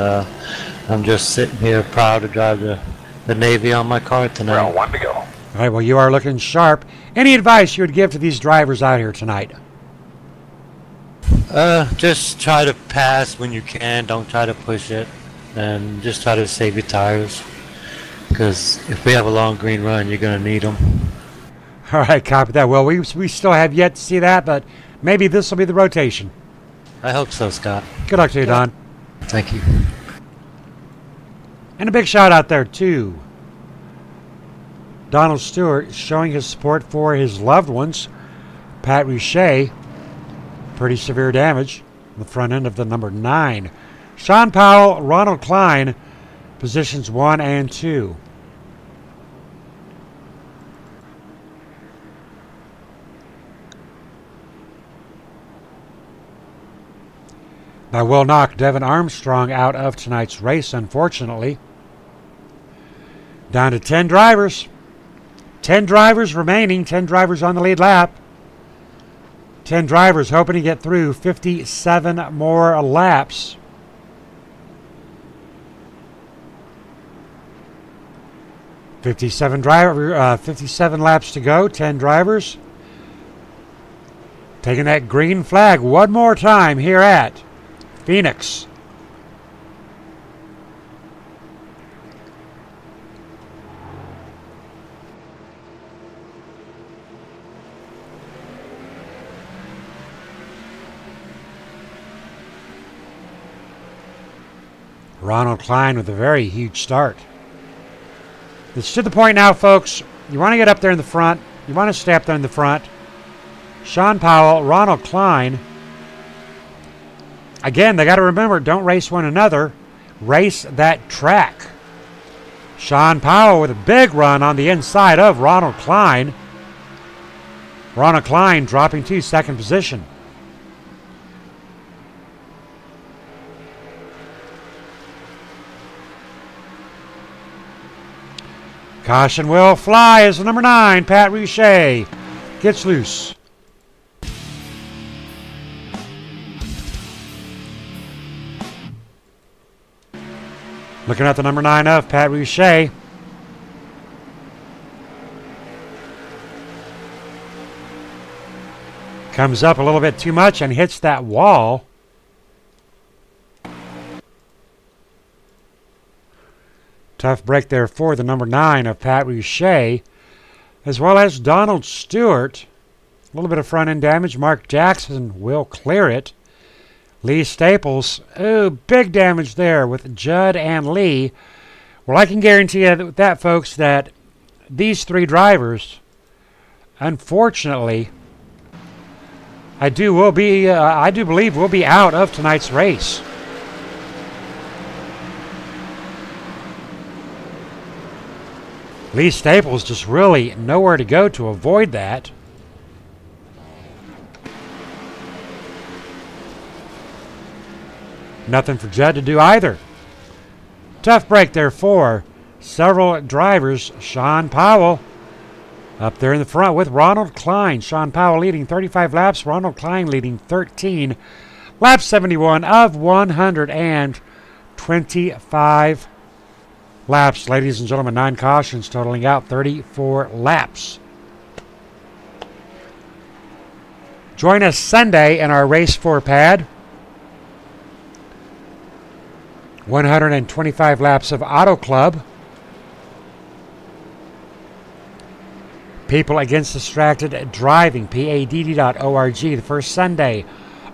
I'm just sitting here proud to drive the Navy on my car tonight. Round 1 to go. All right, well, you are looking sharp. Any advice you would give to these drivers out here tonight? Just try to pass when you can. Don't try to push it, and just try to save your tires. Because if we have a long green run, you're gonna need them. All right, copy that. Well, we still have yet to see that, but maybe this will be the rotation. I hope so, Scott. Good luck to you, Don. Thank you. And a big shout out there to Donald Stewart, showing his support for his loved ones. Pat Richey, pretty severe damage on the front end of the number 9. Sean Powell, Ronald Klein, positions 1 and 2. That will knock Devin Armstrong out of tonight's race, unfortunately. Down to 10 drivers. 10 drivers remaining, 10 drivers on the lead lap. 10 drivers hoping to get through 57 more laps. $57 laps to go, 10 drivers. Taking that green flag one more time here at Phoenix. Ronald Klein with a very huge start. It's to the point now, folks. You want to get up there in the front. You want to stay up there in the front. Sean Powell, Ronald Klein. Again, they got to remember, don't race one another. Race that track. Sean Powell with a big run on the inside of Ronald Klein. Ronald Klein dropping to second position. Caution will fly as the number 9, Pat Richey, gets loose. Looking at the number 9 of Pat Richey. Comes up a little bit too much and hits that wall. Tough break there for the number 9 of Pat Richey, as well as Donald Stewart. A little bit of front end damage. Mark Jackson will clear it. Lee Staples, oh, big damage there with Judd and Lee. Well, I can guarantee you that, folks, that these 3 drivers, unfortunately, I do believe will be out of tonight's race. Lee Staples just really nowhere to go to avoid that. Nothing for Judd to do either. Tough break there for several drivers. Sean Powell up there in the front with Ronald Klein. Sean Powell leading 35 laps. Ronald Klein leading 13. Lap 71 of 125 laps. Ladies and gentlemen, 9 cautions totaling out 34 laps. Join us Sunday in our Race 4 pad. 125 laps of Auto Club. People Against Distracted Driving, PADD.org, the first Sunday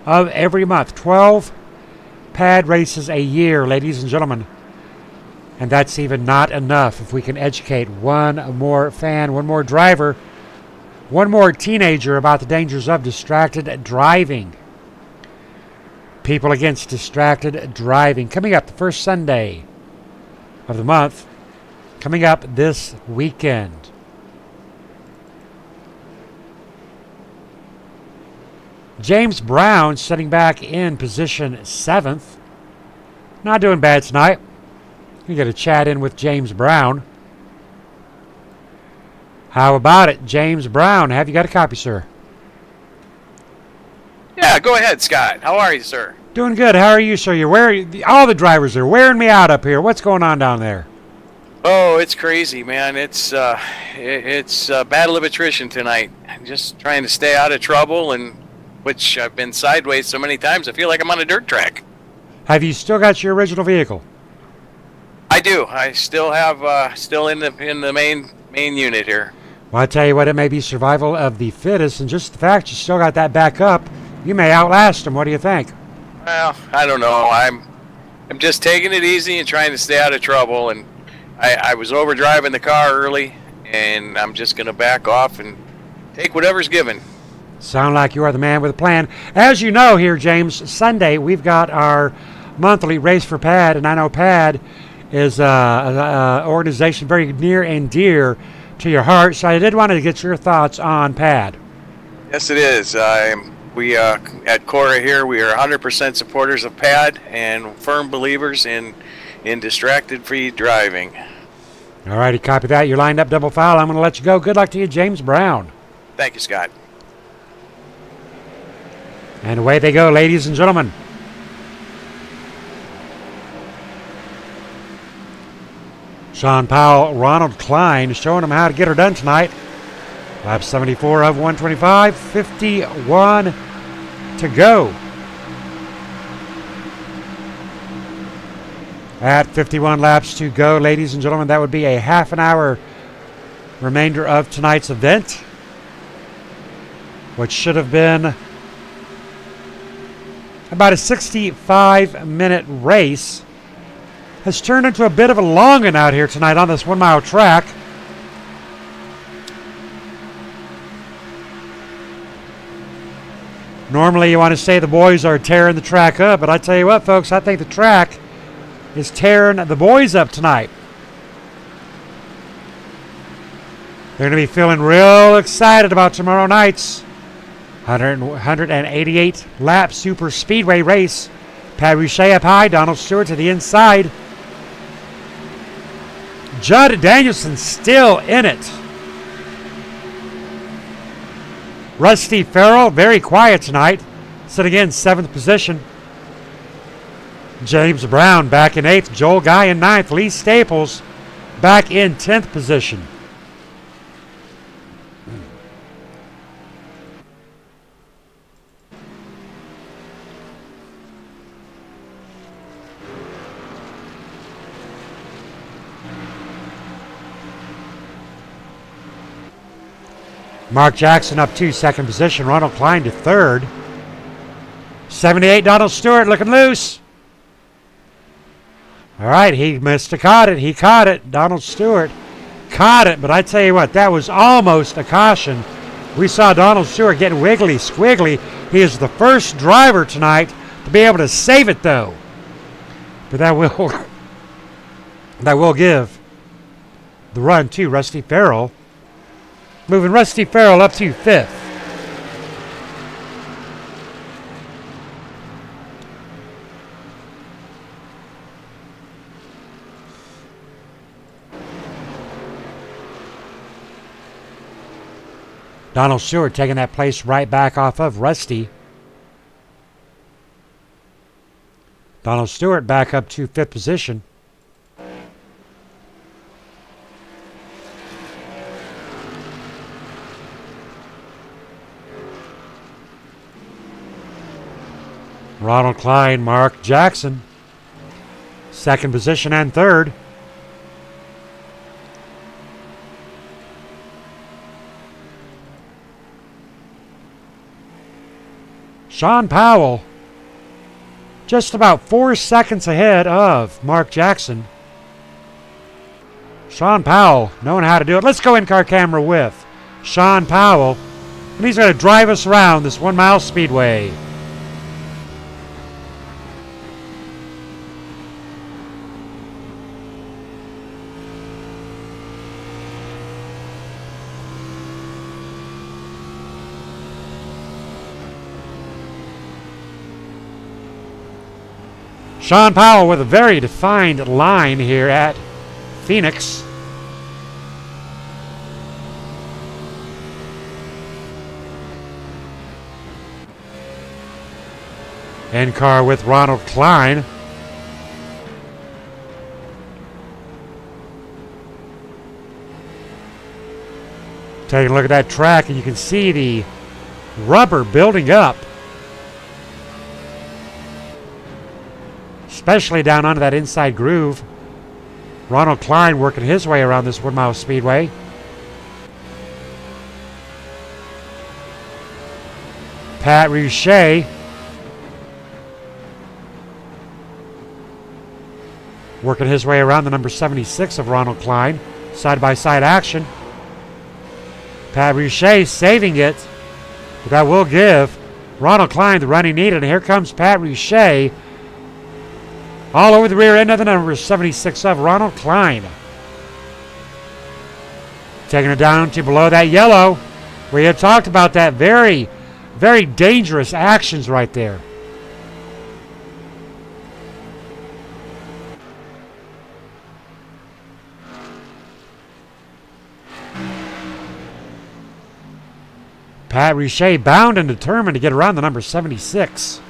of every month. 12 pad races a year, ladies and gentlemen. And that's even not enough. If we can educate one more fan, one more driver, one more teenager about the dangers of distracted driving. People Against Distracted Driving. Coming up the first Sunday of the month. Coming up this weekend. James Brown sitting back in position 7th. Not doing bad tonight. We got to chat in with James Brown. How about it, James Brown? Have you got a copy, sir? Yeah, go ahead, Scott. How are you, sir? Doing good. How are you, sir? You're wearing all the drivers are wearing me out up here. What's going on down there? Oh, it's crazy, man. It's a battle of attrition tonight. I'm just trying to stay out of trouble, and which I've been sideways so many times I feel like I'm on a dirt track. Have you still got your original vehicle? I do. I still have still in the main unit here. Well, I tell you what, it may be survival of the fittest, and just the fact you still got that back up, you may outlast them. What do you think? Well, I don't know. I'm just taking it easy and trying to stay out of trouble, and I was overdriving the car early, and I'm just going to back off and take whatever's given. Sound like you are the man with a plan. As you know here, James, Sunday we've got our monthly Race for PAD, and I know PAD is an organization very near and dear to your heart, so I did want to get your thoughts on PAD. Yes, it is. We at Cora here, we are 100% supporters of PAD and firm believers in distracted-free driving. All righty, copy that. You're lined up double file. I'm going to let you go. Good luck to you, James Brown. Thank you, Scott. And away they go, ladies and gentlemen. Sean Powell, Ronald Klein showing them how to get her done tonight. Lap 74 of 125, 51 to go. At 51 laps to go, ladies and gentlemen, that would be a half an hour remainder of tonight's event, which should have been about a 65-minute race. Has turned into a bit of a long one out here tonight on this 1 mile track. Normally you want to say the boys are tearing the track up, but I tell you what, folks, I think the track is tearing the boys up tonight. They're going to be feeling real excited about tomorrow night's 188 lap super speedway race. Pat Rouchet up high, Donald Stewart to the inside. Judd Danielson still in it. Rusty Farrell, very quiet tonight, sitting in 7th position. James Brown back in 8th. Joel Guy in 9th. Lee Staples back in 10th position. Mark Jackson up to 2nd position. Ronald Klein to 3rd. 78, Donald Stewart looking loose. All right, he missed a caught it. He caught it. Donald Stewart caught it, but I tell you what, that was almost a caution. We saw Donald Stewart getting wiggly squiggly. He is the first driver tonight to be able to save it, though. But that will give the run to Rusty Farrell. Moving Rusty Farrell up to 5th. Donald Stewart taking that place right back off of Rusty. Donald Stewart back up to 5th position. Ronald Klein, Mark Jackson, 2nd position and 3rd. Sean Powell, just about 4 seconds ahead of Mark Jackson. Sean Powell knowing how to do it. Let's go in-car camera with Sean Powell, and he's going to drive us around this 1 mile speedway. Sean Powell with a very defined line here at Phoenix. In car with Ronald Klein. Taking a look at that track, and you can see the rubber building up. Especially down onto that inside groove. Ronald Klein working his way around this 1 mile speedway. Pat Richey working his way around the number 76 of Ronald Klein. Side-by-side action. Pat Richey saving it. But that will give Ronald Klein the run he needed. And here comes Pat Richey all over the rear end of the number 76 of Ronald Klein. Taking it down to below that yellow. We had talked about that very, very dangerous actions right there. Pat Richey bound and determined to get around the number 76.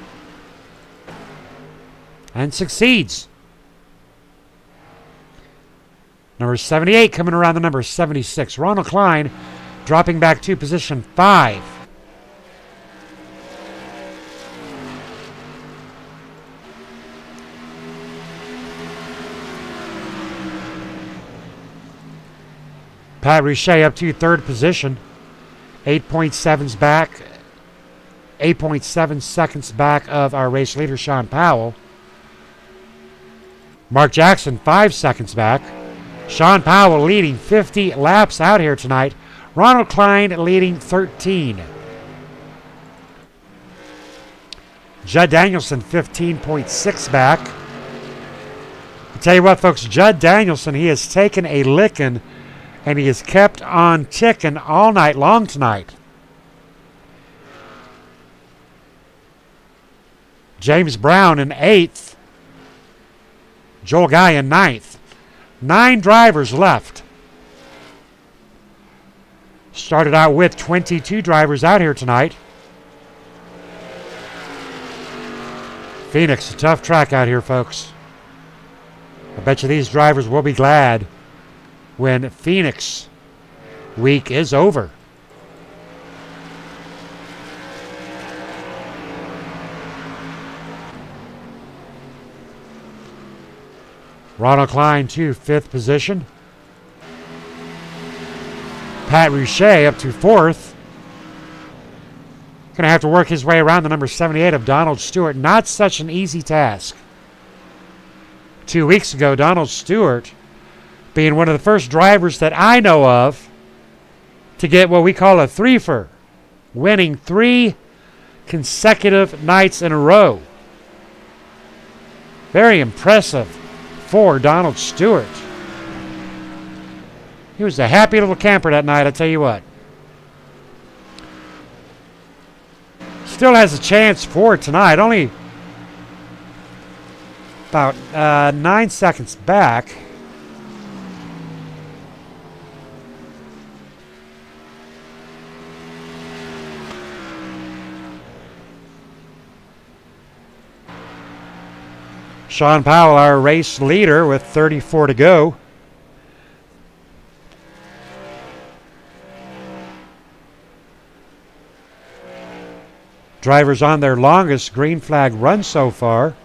And succeeds. Number 78 coming around the number 76. Ronald Klein dropping back to position 5. Pat Richey up to 3rd position. 8.7 back. 8.7 seconds back of our race leader, Sean Powell. Mark Jackson 5 seconds back. Sean Powell leading 50 laps out here tonight. Ronald Klein leading 13. Judd Danielson 15.6 back. I'll tell you what, folks, Judd Danielson, he has taken a licking and he has kept on ticking all night long tonight. James Brown in 8th. Joel Guy in 9th. 9 drivers left. Started out with 22 drivers out here tonight. Phoenix, a tough track out here, folks. I bet you these drivers will be glad when Phoenix week is over. Ronald Klein to 5th position. Pat Richey up to 4th. Going to have to work his way around the number 78 of Donald Stewart. Not such an easy task. 2 weeks ago, Donald Stewart being one of the first drivers that I know of to get what we call a threefer, winning 3 consecutive nights in a row. Very impressive for Donald Stewart. He was a happy little camper that night, I tell you what. Still has a chance for tonight. Only about 9 seconds back. Sean Powell, our race leader, with 34 to go. Drivers on their longest green flag run so far.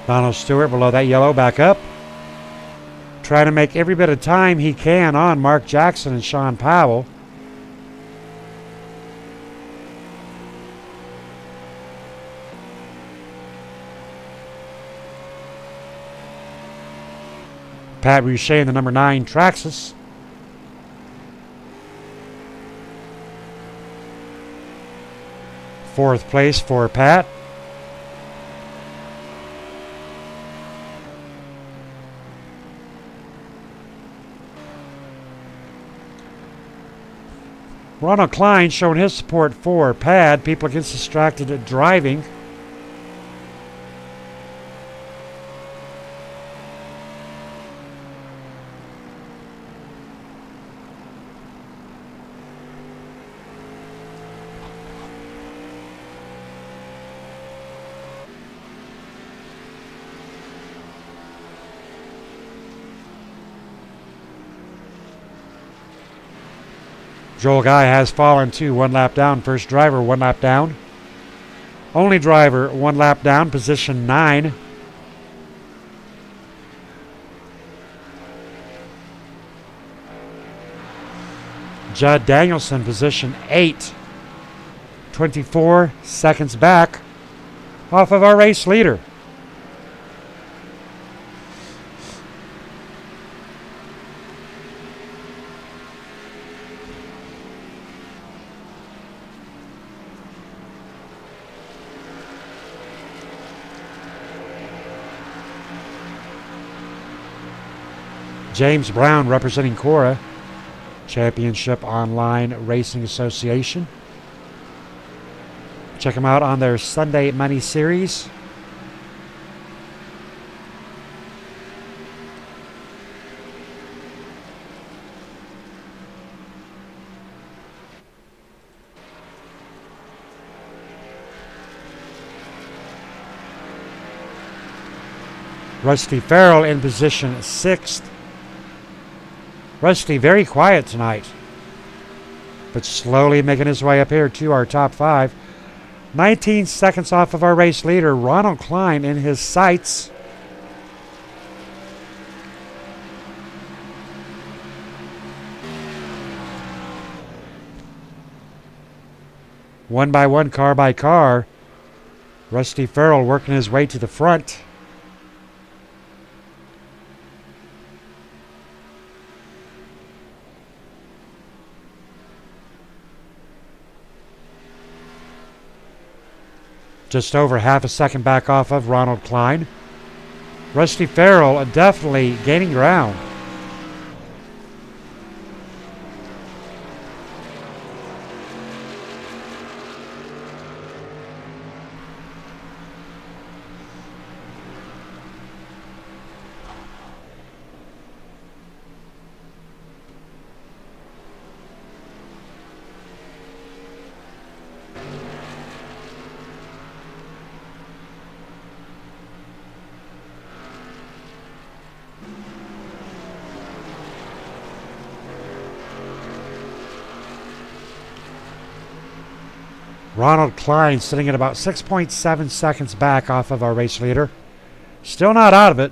Donald Stewart below that yellow, back up. Trying to make every bit of time he can on Mark Jackson and Sean Powell. Pat Richey in the number 9 Traxxas. Fourth place for Pat. Ronald Klein showing his support for Pad. People against distracted driving. Joel Guy has fallen to 1 lap down. First driver 1 lap down. Only driver 1 lap down, position 9. Judd Danielson, position 8. 24 seconds back off of our race leader. James Brown representing Cora, Championship Online Racing Association. Check them out on their Sunday Money Series. Rusty Farrell in position 6th. Rusty very quiet tonight, but slowly making his way up here to our top 5. 19 seconds off of our race leader, Ronald Klein, in his sights. One by one, car by car, Rusty Farrell working his way to the front. Just over half a second back off of Ronald Klein. Rusty Farrell definitely gaining ground. Ronald Klein sitting at about 6.7 seconds back off of our race leader. Still not out of it.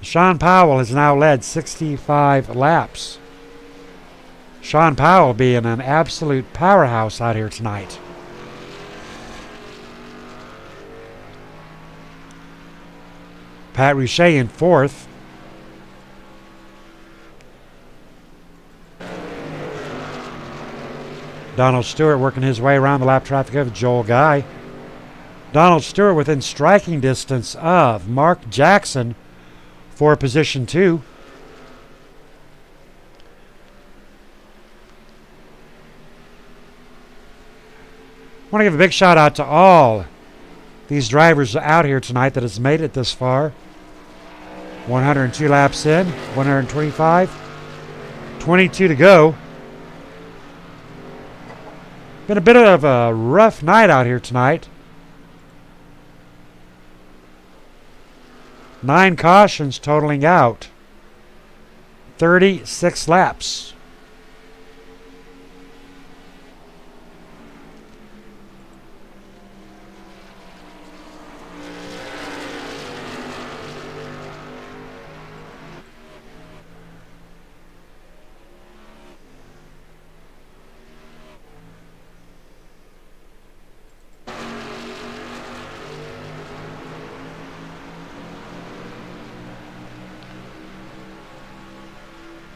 Sean Powell has now led 65 laps. Sean Powell being an absolute powerhouse out here tonight. Pat Rouchet in 4th. Donald Stewart working his way around the lap traffic of Joel Guy. Donald Stewart within striking distance of Mark Jackson for position 2. I want to give a big shout out to all these drivers out here tonight that has made it this far. 102 laps in, 125, 22 to go. Been a bit of a rough night out here tonight. 9 cautions totaling out 36 laps.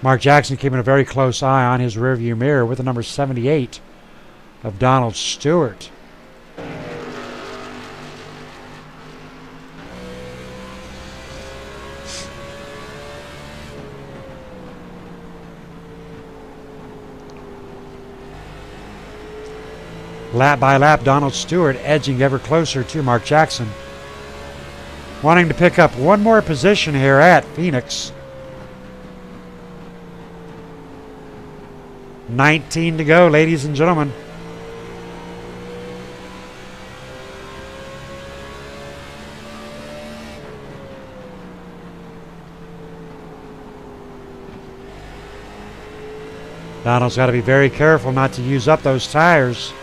Mark Jackson keeping a very close eye on his rearview mirror with the number 78 of Donald Stewart. Lap by lap, Donald Stewart edging ever closer to Mark Jackson. Wanting to pick up one more position here at Phoenix. 19 to go, ladies and gentlemen. Donald's got to be very careful not to use up those tires.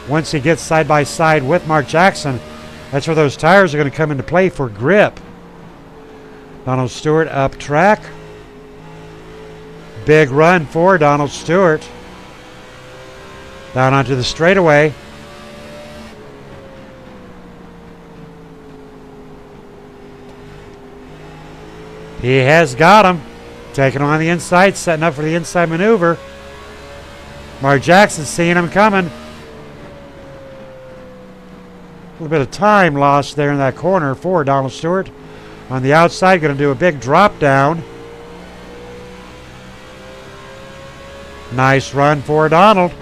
Once he gets side by side with Mark Jackson, that's where those tires are going to come into play for grip. Donald Stewart up track. Big run for Donald Stewart. Down onto the straightaway. He has got him. Taking on the inside, setting up for the inside maneuver. Mark Jackson seeing him coming. A little bit of time lost there in that corner for Donald Stewart. On the outside, going to do a big drop down. Nice run for Donald.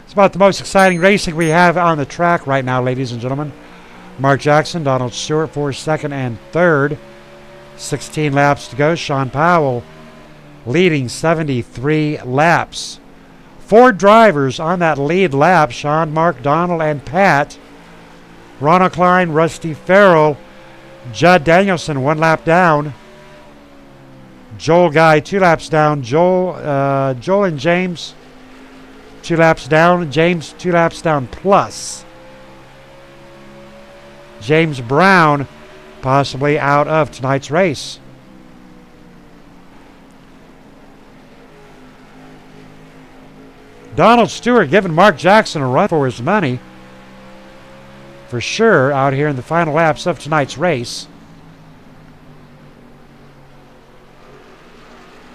It's about the most exciting racing we have on the track right now, ladies and gentlemen. Mark Jackson, Donald Stewart for second and third. 16 laps to go. Sean Powell leading 73 laps. 4 drivers on that lead lap. Sean, Mark, Donald, and Pat. Ronald Klein, Rusty Farrell, Judd Danielson 1 lap down. Joel Guy 2 laps down. Joel and James 2 laps down. James 2 laps down plus. James Brown possibly out of tonight's race. Donald Stewart giving Mark Jackson a run for his money. For sure out here in the final laps of tonight's race.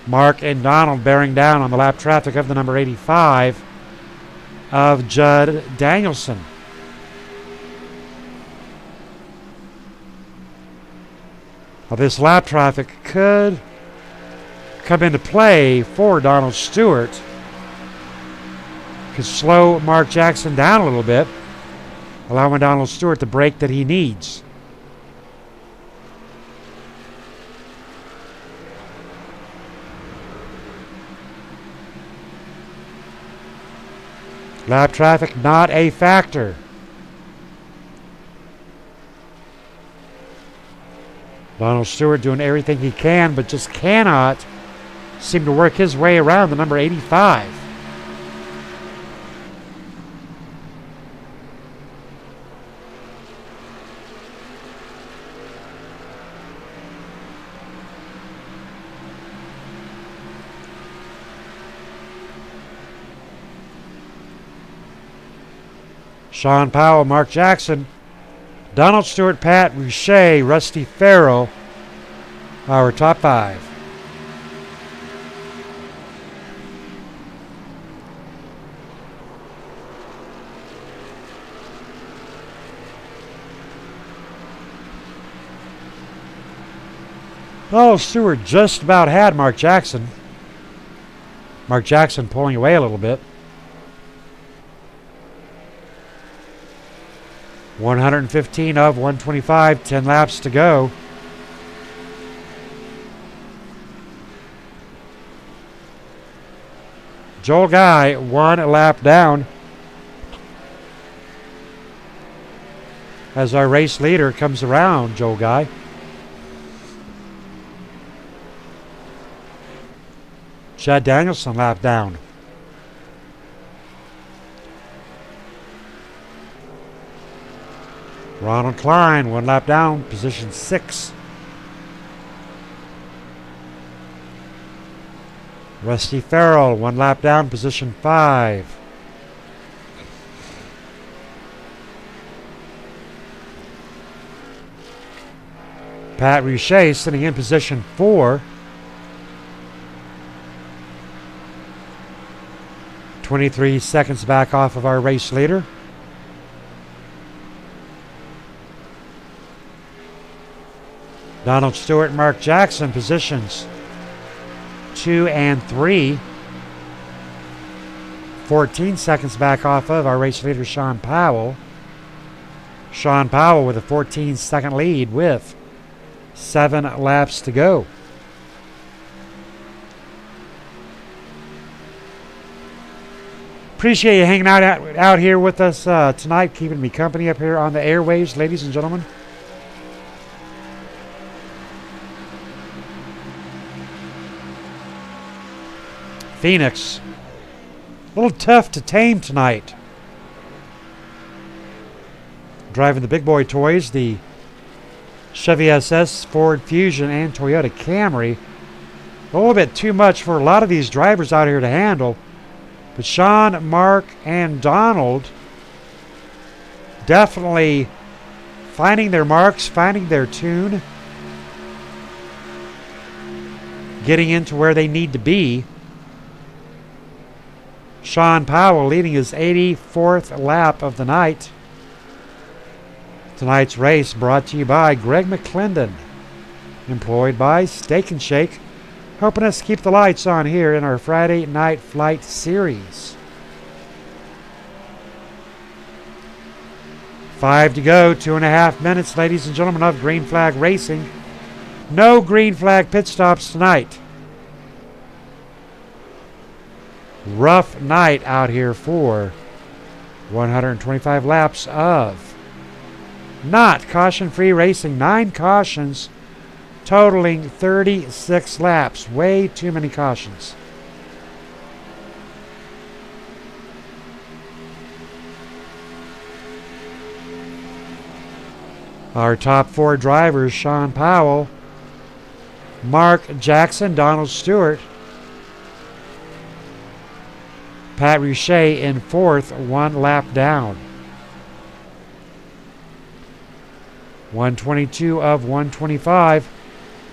Mark and Donald bearing down on the lap traffic of the number 85 of Judd Danielson. Well, this lap traffic could come into play for Donald Stewart. Could slow Mark Jackson down a little bit, allowing Donald Stewart the break that he needs. Lap traffic not a factor. Donald Stewart doing everything he can, but just cannot seem to work his way around the number 85. Sean Powell, Mark Jackson, Donald Stewart, Pat Boucher, Rusty Farrell, our top 5. Donald Stewart just about had Mark Jackson. Mark Jackson pulling away a little bit. 115 of 125, 10 laps to go. Joel Guy 1 lap down as our race leader comes around. Joel Guy. Judd Danielson lap down. Ronald Klein 1 lap down, position 6. Rusty Farrell 1 lap down, position 5. Pat Richey sitting in position 4. 23 seconds back off of our race leader. Donald Stewart and Mark Jackson positions 2 and 3. 14 seconds back off of our race leader, Sean Powell. Sean Powell with a 14-second lead with 7 laps to go. Appreciate you hanging out here with us tonight, keeping me company up here on the airwaves, ladies and gentlemen. Phoenix, a little tough to tame tonight. Driving the big boy toys, the Chevy SS, Ford Fusion, and Toyota Camry. A little bit too much for a lot of these drivers out here to handle. But Sean, Mark, and Donald definitely finding their marks, finding their tune, getting into where they need to be. Sean Powell leading his 84th lap of the night. Tonight's race brought to you by Greg McClendon, employed by Steak and Shake, helping us keep the lights on here in our Friday Night Flight series. 5 to go, 2.5 minutes, ladies and gentlemen, of Green Flag Racing. No green flag pit stops tonight. Rough night out here for 125 laps of not caution-free racing. 9 cautions, totaling 36 laps. Way too many cautions. Our top 4 drivers, Sean Powell, Mark Jackson, Donald Stewart, Pat Richey in 4th, 1 lap down. 122 of 125.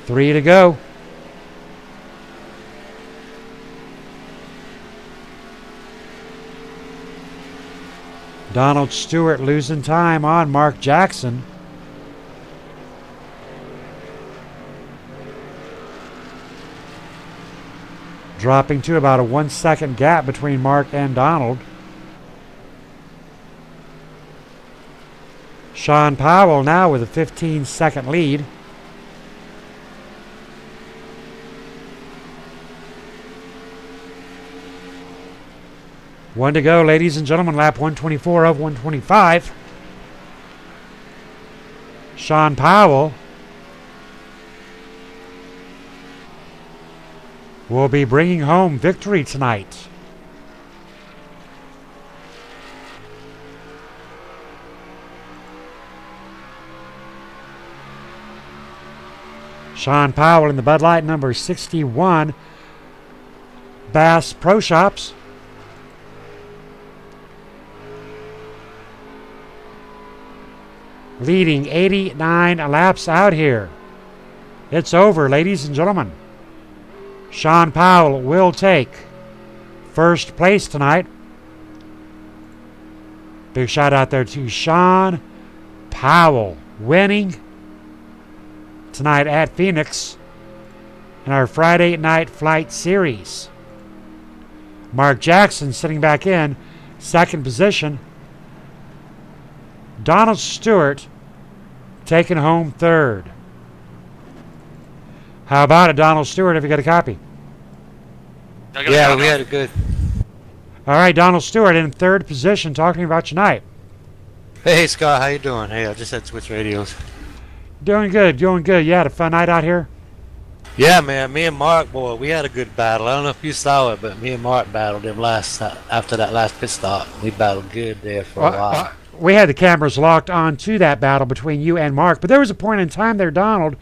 3 to go. Donald Stewart losing time on Mark Jackson. Dropping to about a 1-second gap between Mark and Donald. Sean Powell now with a 15-second lead. One to go, ladies and gentlemen. Lap 124 of 125. Sean Powell will be bringing home victory tonight. Sean Powell in the Bud Light number 61 Bass Pro Shops. Leading 89 laps out here. It's over, ladies and gentlemen. Sean Powell will take first place tonight. Big shout out there to Sean Powell winning tonight at Phoenix in our Friday Night Flight series. Mark Jackson sitting back in 2nd position. Donald Stewart taking home 3rd. How about it, Donald Stewart? Have you got a copy? Yeah, we had a good. All right, Donald Stewart in 3rd position, talking about your night. Hey, Scott, how you doing? Hey, I just had to switch radios. Doing good, doing good. You had a fun night out here? Yeah, man. Me and Mark, boy, we had a good battle. I don't know if you saw it, but me and Mark battled him after that last pit stop. We battled good there for a while. We had the cameras locked on to that battle between you and Mark, but there was a point in time there, Donald,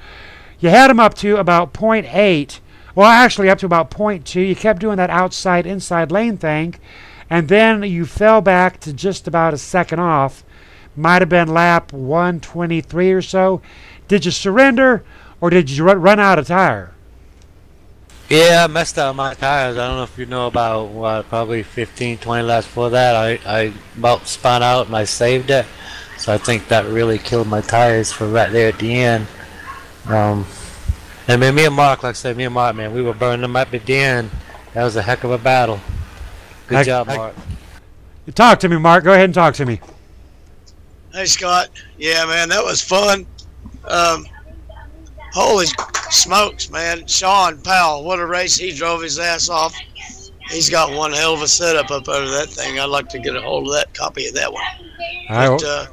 you had him up to about 0.8. Well, actually up to about 0.2. You kept doing that outside-inside lane thing, and then you fell back to just about a second off. Might have been lap 123 or so. Did you surrender, or did you run out of tire? Yeah, I messed up my tires. I don't know if you know about what, probably 15, 20 laps before that. I about spun out and I saved it. So I think that really killed my tires for right there at the end. And then me and Mark, like I said, man, we were burning them up at the end. That was a heck of a battle. Good job, Mark. Talk to me, Mark. Go ahead and talk to me. Hey, Scott. Yeah, man, that was fun. Holy smokes, man. Sean Powell, what a race. He drove his ass off. He's got one hell of a setup up under that thing. I'd like to get a hold of that copy of that one. But,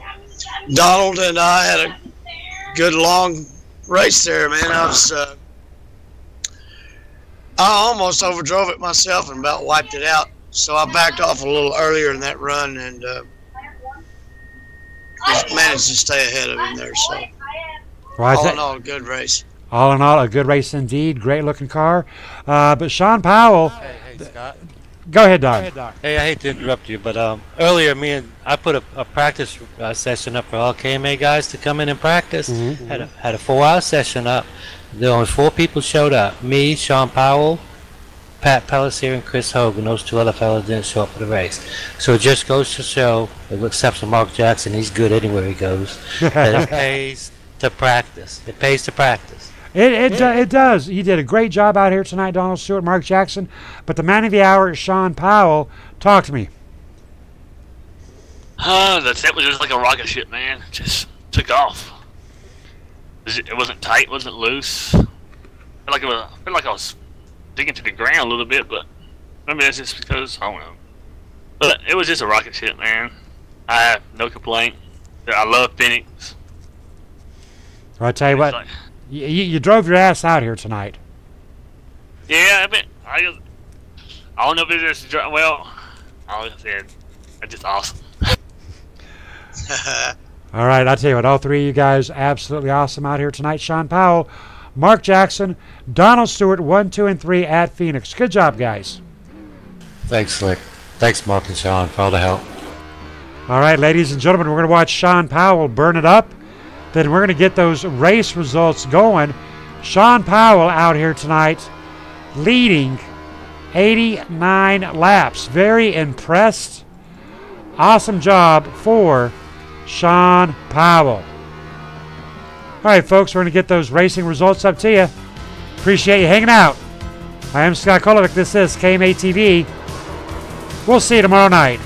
Donald and I had a good long race there, man. I almost overdrove it myself and about wiped it out. So I backed off a little earlier in that run and managed to stay ahead of him there. So all in all, a good race. All in all, a good race indeed. Great looking car. But Sean Powell. Hey, Scott. Go ahead, Don. Hey, I hate to interrupt you, but earlier I put a practice session up for all KMA guys to come in and practice. Had a 4-hour session up. There only 4 people showed up. Me, Sean Powell, Pat Pellissier, and Chris Hogan. Those 2 other fellas didn't show up for the race. So it just goes to show, except for Mark Jackson, he's good anywhere he goes, that it pays to practice. It pays to practice. It does. You did a great job out here tonight, Donald Stewart, Mark Jackson. But the man of the hour is Sean Powell. Talk to me. The set was just like a rocket ship, man. Just took off. It wasn't tight, wasn't loose. I felt like I was digging to the ground a little bit, but maybe that's just because, I don't know. But it was just a rocket ship, man. I have no complaint. I love Phoenix. Well, I tell you what. You drove your ass out here tonight. Yeah, I don't know if it's just, well, I said, it's just awesome. All right, I'll tell you what, all 3 of you guys absolutely awesome out here tonight. Sean Powell, Mark Jackson, Donald Stewart, 1, 2, and 3 at Phoenix. Good job, guys. Thanks, Slick. Thanks, Mark and Sean, for all the help. All right, ladies and gentlemen, we're going to watch Sean Powell burn it up. Then we're going to get those race results going. Sean Powell out here tonight leading 89 laps. Very impressed. Awesome job for Sean Powell. All right, folks, we're going to get those racing results up to you. Appreciate you hanging out. I am Scott Kolovic. This is KMA TV. We'll see you tomorrow night.